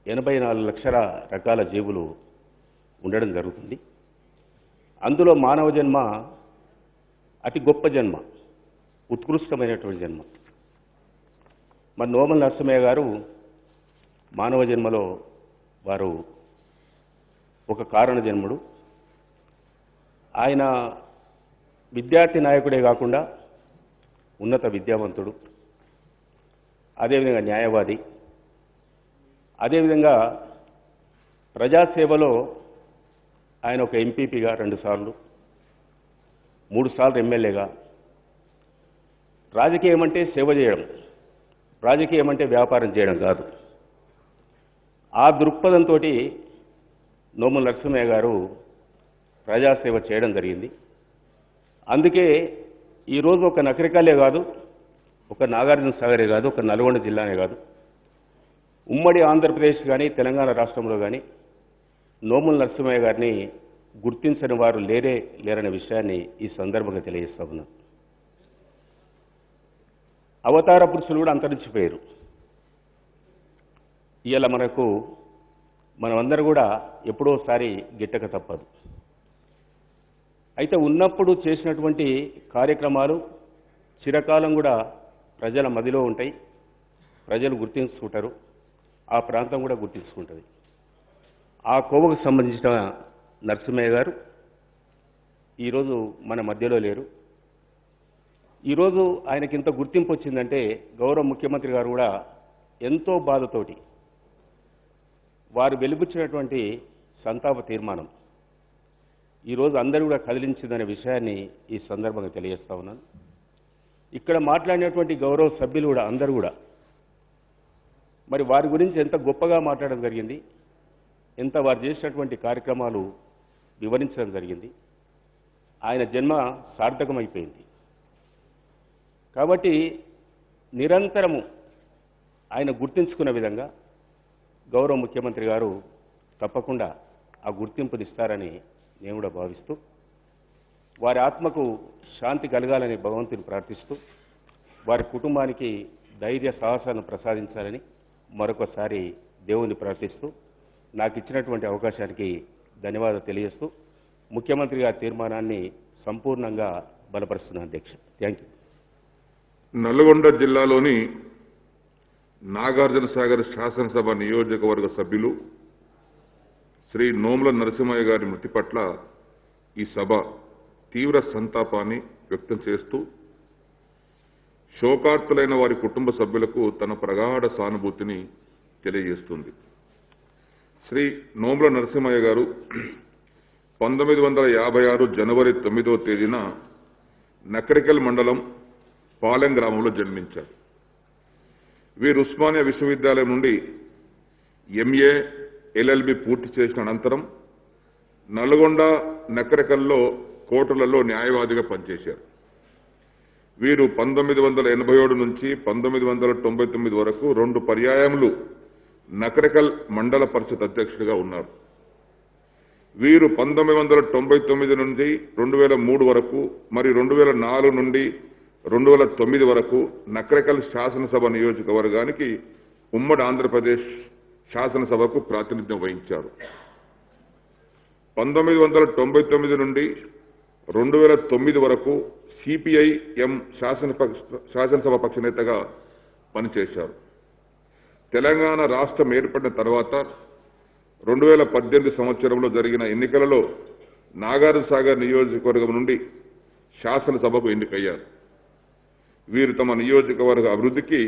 84 లక్షల రకాల జీవులు ఉండడం జరుగుతుంది. అందులో మానవ జన్మ అతి గొప్ప జన్మ, ఉత్కృష్టమైనటువంటి జన్మ. మరి నోముల నరసింహయ్య గారు మానవ జన్మలో వారు ఒక కారణ జన్ముడు. ఆయన విద్యార్థి నాయకుడే కాకుండా ఉన్నత విద్యావంతుడు, అదేవిధంగా న్యాయవాది, అదేవిధంగా ప్రజాసేవలో ఆయన ఒక ఎంపీపీగా 2 సార్లు, 3 సార్లు ఎమ్మెల్యేగా. రాజకీయం అంటే సేవ చేయడం, రాజకీయం అంటే వ్యాపారం చేయడం కాదు. ఆ దృక్పథంతో నోముల నరసింహయ్య గారు ప్రజాసేవ చేయడం జరిగింది. అందుకే ఈరోజు ఒక నకరికల్లే కాదు, ఒక నాగార్జున సాగరే కాదు, ఒక నల్గొండ జిల్లానే కాదు, ఉమ్మడి ఆంధ్రప్రదేశ్ కానీ తెలంగాణ రాష్ట్రంలో కానీ నోముల నరసింహయ్య గారిని గుర్తించని వారు లేరనే విషయాన్ని ఈ సందర్భంగా తెలియజేస్తా ఉన్నాను. అవతార పురుషులు కూడా అంతరించిపోయారు. ఇవాళ మనమందరూ కూడా ఎప్పుడోసారి గిట్టక తప్పదు. అయితే ఉన్నప్పుడు చేసినటువంటి కార్యక్రమాలు చిరకాలం కూడా ప్రజల మదిలో ఉంటాయి, ప్రజలు గుర్తించుకుంటారు, ఆ ప్రాంతం కూడా గుర్తించుకుంటుంది. ఆ కోవకు సంబంధించిన నరసింహయ్య గారు ఈరోజు మన మధ్యలో లేరు. ఈరోజు ఆయనకి ఇంత గుర్తింపు వచ్చిందంటే గౌరవ ముఖ్యమంత్రి గారు కూడా ఎంతో బాధతోటి వారు వెలుబుచ్చినటువంటి సంతాప తీర్మానం ఈరోజు అందరూ కూడా కదిలించిందనే విషయాన్ని ఈ సందర్భంగా తెలియజేస్తా ఉన్నాను. ఇక్కడ మాట్లాడినటువంటి గౌరవ సభ్యులు కూడా అందరూ కూడా మరి వారి గురించి ఎంత గొప్పగా మాట్లాడడం జరిగింది, ఎంత వారు చేసినటువంటి కార్యక్రమాలు వివరించడం జరిగింది. ఆయన జన్మ సార్థకమైపోయింది. కాబట్టి నిరంతరము ఆయన గుర్తించుకున్న విధంగా గౌరవ ముఖ్యమంత్రి గారు తప్పకుండా ఆ గుర్తింపునిస్తారని నేను కూడా భావిస్తూ వారి ఆత్మకు శాంతి కలగాలని భగవంతుని ప్రార్థిస్తూ వారి కుటుంబానికి ధైర్య సాహసాలను ప్రసాదించాలని మరొకసారి దేవుని ప్రార్థిస్తూ నాకు ఇచ్చినటువంటి అవకాశానికి ధన్యవాదాలు తెలియజేస్తూ ముఖ్యమంత్రి గారి తీర్మానాన్ని సంపూర్ణంగా బలపరుస్తున్నాను అధ్యక్ష. Thank you. నల్గొండ జిల్లాలోని నాగార్జున సాగర్ శాసనసభ నియోజకవర్గ సభ్యులు శ్రీ నోముల నరసింహయ్య గారి మృతి పట్ల ఈ సభ తీవ్ర సంతాపాన్ని వ్యక్తం చేస్తూ శోకార్తులైన వారి కుటుంబ సభ్యులకు తన ప్రగాఢ సానుభూతిని తెలియజేస్తుంది. శ్రీ నోముల నరసింహయ్య గారు 1956 జనవరి 9వ తేదీన నకరికల్ మండలం పాలెం గ్రామంలో జన్మించారు. వీరు ఉస్మానియా విశ్వవిద్యాలయం నుండి ఎంఏ ఎల్ఎల్బి పూర్తి చేసిన అనంతరం నల్గొండ నకరికల్లో కోర్టులలో న్యాయవాదిగా పనిచేశారు. వీరు 1987 నుంచి 1999 వరకు 2 పర్యాయములు నకరికల్ మండల పరిషత్ అధ్యక్షుడిగా ఉన్నారు. వీరు 1999 నుండి 2003 వరకు మరియు 2004 నుండి 2009 వరకు నకరికల్ శాసనసభ నియోజకవర్గానికి ఉమ్మడి ఆంధ్రప్రదేశ్ శాసనసభకు ప్రాతినిధ్యం వహించారు. 1999 నుండి 2009 వరకు సిపిఐఎం శాసనసభ పక్ష నేతగా పనిచేశారు. తెలంగాణ రాష్ట్రం ఏర్పడిన తర్వాత 2018 సంవత్సరంలో జరిగిన ఎన్నికలలో నాగార్జున సాగర్ నియోజకవర్గం నుండి శాసనసభకు ఎన్నికయ్యారు. వీరు తమ నియోజకవర్గ అభివృద్ధికి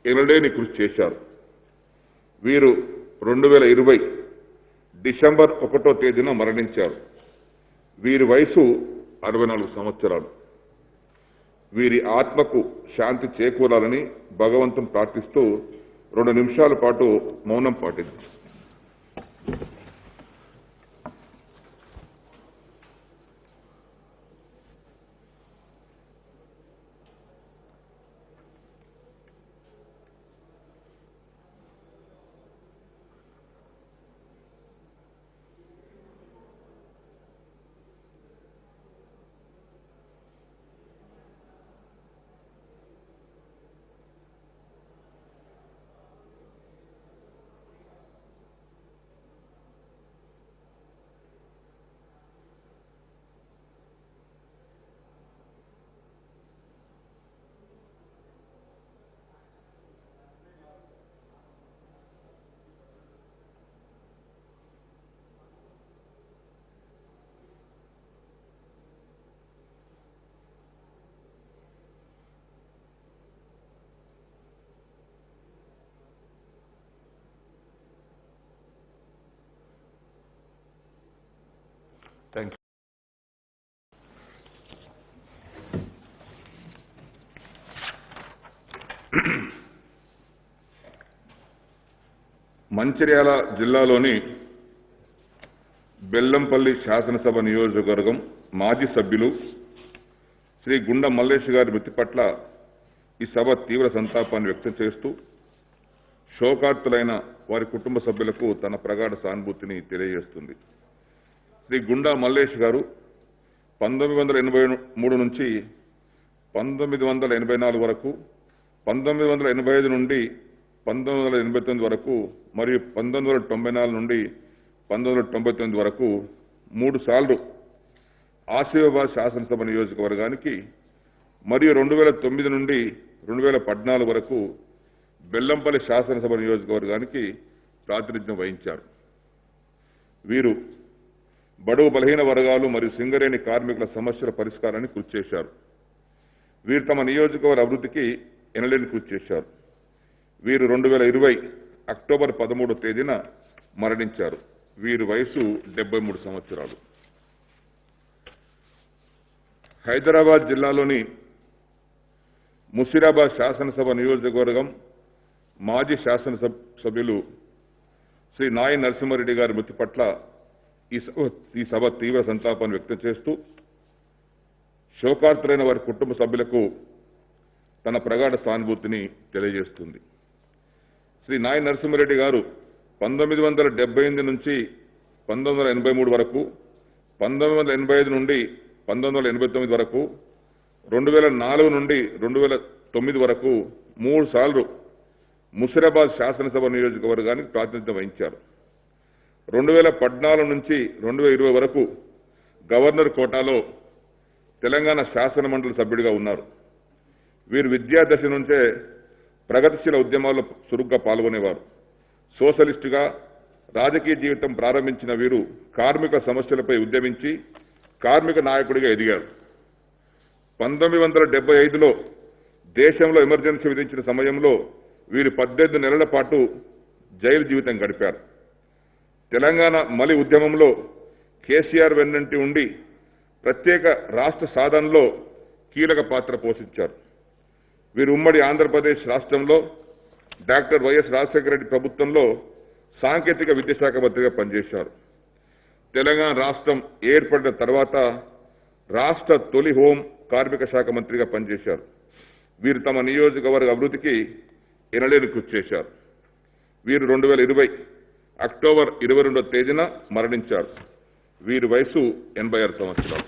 ఎనలేని కృషి చేశారు. వీరు 2020 డిసెంబర్ 1వ తేదీన మరణించారు. వీరి వయసు 64 సంవత్సరాలు. వీరి ఆత్మకు శాంతి చేకూరాలని భగవంతుని ప్రార్థిస్తూ 2 నిమిషాల పాటు మౌనం పాటించారు. మంచిర్యాల జిల్లాలోని బెల్లంపల్లి శాసనసభ నియోజకవర్గం మాజీ సభ్యులు శ్రీ గుండా మల్లేష్ గారి మృతి పట్ల ఈ సభ తీవ్ర సంతాపాన్ని వ్యక్తం చేస్తూ శోకార్తులైన వారి కుటుంబ సభ్యులకు తన ప్రగాఢ సానుభూతిని తెలియజేస్తుంది. శ్రీ గుండా మల్లేష్ గారు 1983 నుంచి 1984 వరకు, 1985 నుండి 1989 వరకు మరియు 1994 నుండి 1999 వరకు 3 సార్లు ఆసిఫాబాద్ శాసనసభ నియోజకవర్గానికి మరియు 2009 నుండి 2014 వరకు బెల్లంపల్లి శాసనసభ నియోజకవర్గానికి ప్రాతినిధ్యం వహించారు. వీరు బడుగు బలహీన వర్గాలు మరియు సింగరేణి కార్మికుల సమస్యల పరిష్కారాన్ని కృషి చేశారు. వీరు తమ నియోజకవర్గ అభివృద్ధికి ఎనలేని కృషి చేశారు. వీరు 2020 అక్టోబర్ 13వ తేదీన మరణించారు. వీరి వయసు 73 సంవత్సరాలు. హైదరాబాద్ జిల్లాలోని ముషీరాబాద్ శాసనసభ నియోజకవర్గం మాజీ శాసనసభ్యులు శ్రీ నాయి నరసింహారెడ్డి గారి మృతి పట్ల ఈ సభ తీవ్ర సంతాపాన్ని వ్యక్తం చేస్తూ శోకార్తులైన వారి కుటుంబ సభ్యులకు తన ప్రగాఢ సానుభూతిని తెలియజేస్తుంది. శ్రీ నాయి నరసింహారెడ్డి గారు 1978 నుంచి 1983 వరకు, 1985 నుండి 1989 వరకు, 2004 నుండి 2009 వరకు 3 సార్లు ముషీరాబాద్ శాసనసభ నియోజకవర్గానికి ప్రాతినిధ్యం వహించారు. 2014 నుంచి 2020 వరకు గవర్నర్ కోటాలో తెలంగాణ శాసన మండలి సభ్యుడిగా ఉన్నారు. వీరు విద్యాదశ నుంచే ప్రగతిశీల ఉద్యమాల్లో చురుగ్గా పాల్గొనేవారు. సోషలిస్టుగా రాజకీయ జీవితం ప్రారంభించిన వీరు కార్మిక సమస్యలపై ఉద్యమించి కార్మిక నాయకుడిగా ఎదిగారు. 1975లో దేశంలో ఎమర్జెన్సీ విధించిన సమయంలో వీరు 18 నెలల పాటు జైలు జీవితం గడిపారు. తెలంగాణ మలి ఉద్యమంలో కేసీఆర్ వెన్నంటి ఉండి ప్రత్యేక రాష్ట్ర సాధనలో కీలక పాత్ర పోషించారు. వీరు ఉమ్మడి ఆంధ్రప్రదేశ్ రాష్ట్రంలో డాక్టర్ వైఎస్ రాజశేఖర రెడ్డి ప్రభుత్వంలో సాంకేతిక విద్యాశాఖ మంత్రిగా పనిచేశారు. తెలంగాణ రాష్ట్రం ఏర్పడిన తర్వాత రాష్ట్ర తొలి హోం కార్మిక శాఖ మంత్రిగా పనిచేశారు. వీరు తమ నియోజకవర్గ అభివృద్ధికి ఎనలేని కృషి చేశారు. వీరు 2020 అక్టోబర్ 22వ తేదీన మరణించారు. వీరి వయసు 86 సంవత్సరాలు.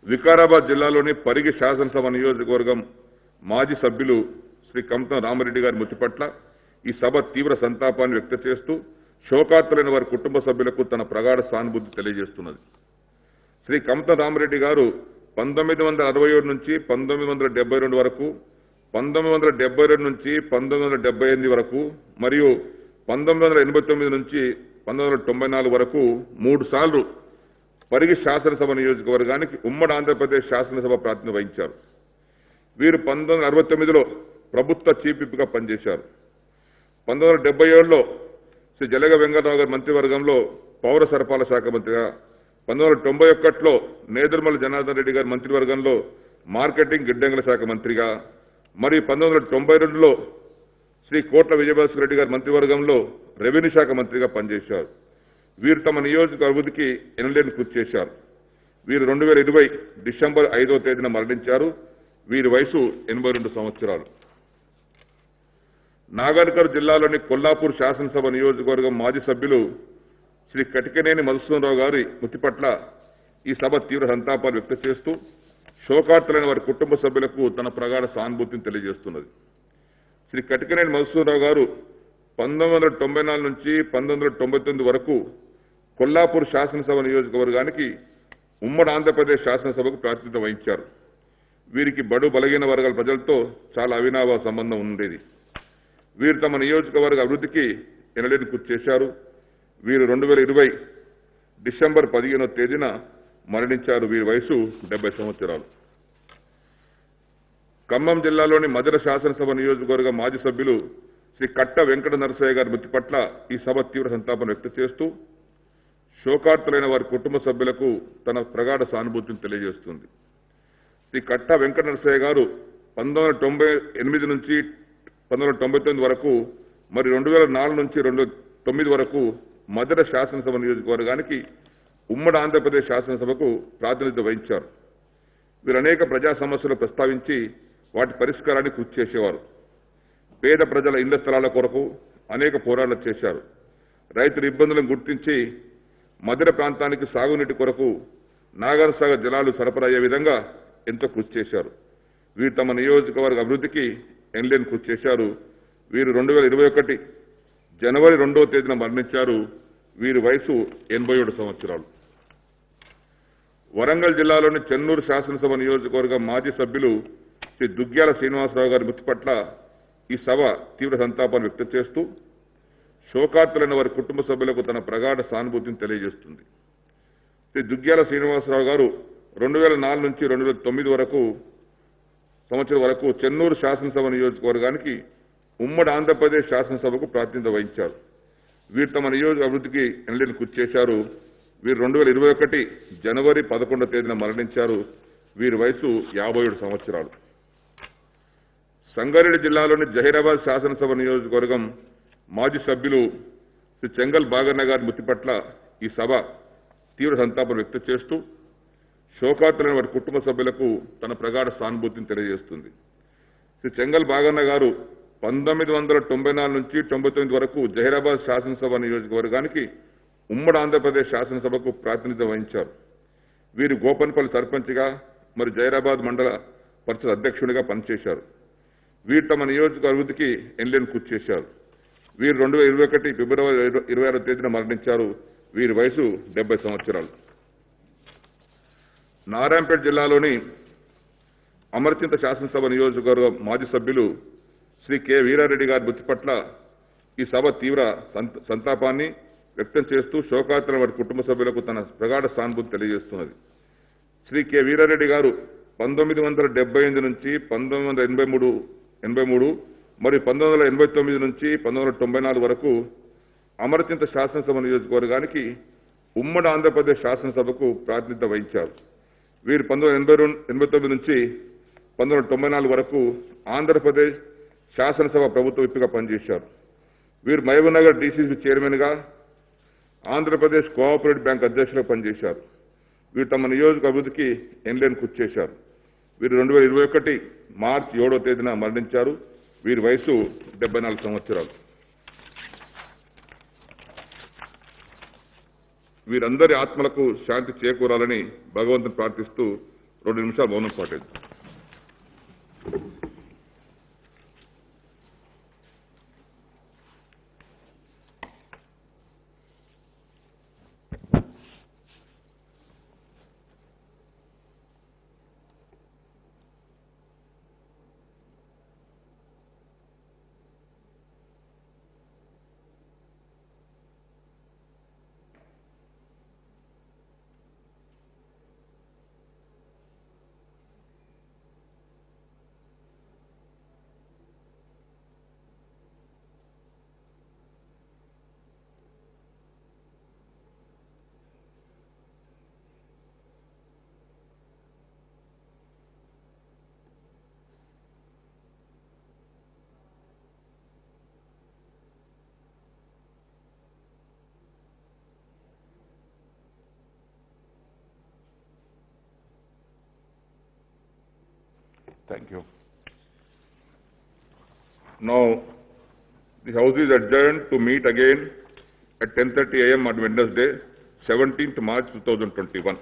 వికారాబాద్ జిల్లాలోని పరిగి శాసనసభ నియోజకవర్గం మాజీ సభ్యులు శ్రీ కమతం రామరెడ్డి గారి మృతి పట్ల ఈ సభ తీవ్ర సంతాపాన్ని వ్యక్తం చేస్తూ శోకార్తులైన వారి కుటుంబ సభ్యులకు తన ప్రగాఢ సానుభూతి తెలియజేస్తున్నది. శ్రీ కమతం రామరెడ్డి గారు 1967 నుంచి 1972 వరకు, 1972 నుంచి 1978 వరకు మరియు 1989 నుంచి 1994 వరకు 3 సార్లు పరిగి శాసనసభ నియోజకవర్గానికి ఉమ్మడి ఆంధ్రప్రదేశ్ శాసనసభ ప్రాతినిధ్యం వహించారు. వీరు 1969లో ప్రభుత్వ చీఫ్ విప్గా పనిచేశారు. 1977లో శ్రీ జలగ వెంకటరావు గారి మంత్రివర్గంలో పౌర సరఫరాల శాఖ మంత్రిగా, 1991లో నేదురుమల జనార్దన్ రెడ్డి గారి మంత్రివర్గంలో మార్కెటింగ్ గిడ్డంగుల శాఖ మంత్రిగా మరియు 1992లో శ్రీ కోట్ల విజయభాస్కర్ రెడ్డి గారి మంత్రివర్గంలో రెవెన్యూ శాఖ మంత్రిగా పనిచేశారు. వీరు తమ నియోజక అభివృద్ధికి ఎనలేని కృషి చేశారు. వీరు 2020 డిసెంబర్ 5వ తేదీన మరణించారు. వీరి వయసు 82 సంవత్సరాలు. నాగర్కర్ జిల్లాలోని కొల్లాపూర్ శాసనసభ నియోజకవర్గం మాజీ సభ్యులు శ్రీ కటికనేని మధుసూదనరావు గారి మృతి పట్ల ఈ సభ తీవ్ర సంతాపాన్ని వ్యక్తం చేస్తూ శోకార్తులైన వారి కుటుంబ సభ్యులకు తన ప్రగాఢ సానుభూతిని తెలియజేస్తున్నది. శ్రీ కటికనేని మధుసూదనరావు గారు 1994 నుంచి 1999 వరకు కొల్లాపూర్ శాసనసభ నియోజకవర్గానికి ఉమ్మడి ఆంధ్రప్రదేశ్ శాసనసభకు ప్రాతినిధ్యం వహించారు. వీరికి బడు బలహీన వర్గాల ప్రజలతో చాలా అవినాభావ సంబంధం ఉండేది. వీరు తమ నియోజకవర్గ అభివృద్ధికి ఎనలేని కృషి చేశారు. వీరు 2020 డిసెంబర్ 15వ తేదీన మరణించారు. వీరి వయసు 70 సంవత్సరాలు. ఖమ్మం జిల్లాలోని మధుర శాసనసభ నియోజకవర్గ మాజీ సభ్యులు శ్రీ కట్ట వెంకట నరసయ్య గారి మృతి పట్ల ఈ సభ తీవ్ర సంతాపం వ్యక్తం చేస్తూ శోకార్తులైన వారి కుటుంబ సభ్యులకు తన ప్రగాఢ సానుభూతిని తెలియజేస్తుంది. శ్రీ కట్టా వెంకట నరసయ్య గారు 1998 నుంచి 1999 వరకు మరి 2004 నుంచి 2009 వరకు మధుర శాసనసభ నియోజకవర్గానికి ఉమ్మడి ఆంధ్రప్రదేశ్ శాసనసభకు ప్రాతినిధ్యం వహించారు. వీరు అనేక ప్రజా సమస్యలు ప్రస్తావించి వాటి పరిష్కారాన్ని కృషి చేసేవారు. పేద ప్రజల ఇళ్ల స్థలాల కొరకు అనేక పోరాటాలు చేశారు. రైతుల ఇబ్బందులను గుర్తించి మధుర ప్రాంతానికి సాగునీటి కొరకు నాగర్ సాగర్ జలాలు సరఫరా అయ్యే విధంగా ఎంతో కృషి చేశారు. వీరు తమ నియోజకవర్గ అభివృద్ధికి ఎనలేని కృషి చేశారు. వీరు 2021 జనవరి 2వ తేదీన మరణించారు. వీరి వయసు 87 సంవత్సరాలు. వరంగల్ జిల్లాలోని చెన్నూరు శాసనసభ నియోజకవర్గ మాజీ సభ్యులు శ్రీ దుగ్గ్యాల శ్రీనివాసరావు గారి మృతి పట్ల ఈ సభ తీవ్ర సంతాపాన్ని వ్యక్తం చేస్తూ శోకార్తులైన వారి కుటుంబ సభ్యులకు తన ప్రగాఢ సానుభూతిని తెలియజేస్తుంది. శ్రీ దుగ్గ్యాల శ్రీనివాసరావు గారు 2004 నుంచి 2009 సంవత్సరం వరకు చెన్నూరు శాసనసభ నియోజకవర్గానికి ఉమ్మడి ఆంధ్రప్రదేశ్ శాసనసభకు ప్రాతినిధ్యం వహించారు. వీరు తమ నియోజక అభివృద్ధికి ఎనలేని కృషి చేశారు. వీరు 2021 జనవరి 11వ తేదీన మరణించారు. వీరి వయసు 57 సంవత్సరాలు. సంగారెడ్డి జిల్లాలోని జహీరాబాద్ శాసనసభ నియోజకవర్గం మాజీ సభ్యులు శ్రీ చెంగల్ బాగన్న గారి మృతి పట్ల ఈ సభ తీవ్ర సంతాపం వ్యక్తం చేస్తూ శోకార్తులైన వారి కుటుంబ సభ్యులకు తన ప్రగాఢ సానుభూతిని తెలియజేస్తుంది. శ్రీ చెంగల్ బాగన్న గారు 1994 నుంచి 99 వరకు జహీరాబాద్ శాసనసభ నియోజకవర్గానికి ఉమ్మడి ఆంధ్రప్రదేశ్ శాసనసభకు ప్రాతినిధ్యం వహించారు. వీరు గోపన్పల్లి సర్పంచ్గా మరి జహీరాబాద్ మండల పరిషత్ అధ్యక్షుడిగా పనిచేశారు. వీరు తమ నియోజక అభివృద్ధికి ఎనలేని కృషి చేశారు. వీరు 2021 ఫిబ్రవరి 26వ తేదీన మరణించారు. వీరి వయసు 70 సంవత్సరాలు. నారాయణపేట జిల్లాలోని అమరచింత శాసనసభ నియోజకవర్గ మాజీ సభ్యులు శ్రీ కె వీరారెడ్డి గారి మృతి పట్ల ఈ సభ తీవ్ర సంతాపాన్ని వ్యక్తం చేస్తూ శోకార్తులైన వారి కుటుంబ సభ్యులకు తన ప్రగాఢ సానుభూతి తెలియజేస్తున్నది. శ్రీ కె వీరారెడ్డి గారు 1978 నుంచి 1983 మరియు 1989 నుంచి 1994 వరకు అమరచింత శాసనసభ నియోజకవర్గానికి ఉమ్మడి ఆంధ్రప్రదేశ్ శాసనసభకు ప్రాతినిధ్యం వహించారు. వీరు 1989 నుంచి 1994 వరకు ఆంధ్రప్రదేశ్ శాసనసభ ప్రభుత్వ విప్గా పనిచేశారు. వీరు మహబూబ్నగర్ డీసీసీ చైర్మన్గా ఆంధ్రప్రదేశ్ కోఆపరేటివ్ బ్యాంక్ అధ్యక్షులుగా పనిచేశారు. వీరు తమ నియోజక అభివృద్ధికి ఎనలేని కృషి చేశారు. వీరు 2021 మార్చి 7వ తేదీన మరణించారు. వీరి వయసు 74 సంవత్సరాలు. వీరందరి ఆత్మలకు శాంతి చేకూరాలని భగవంతుని ప్రార్థిస్తూ 2 నిమిషాలు మౌనం పాటిద్దాం. Thank you. Now, the House is adjourned to meet again at 10:30 a.m. on Wednesday, 17th March 2021.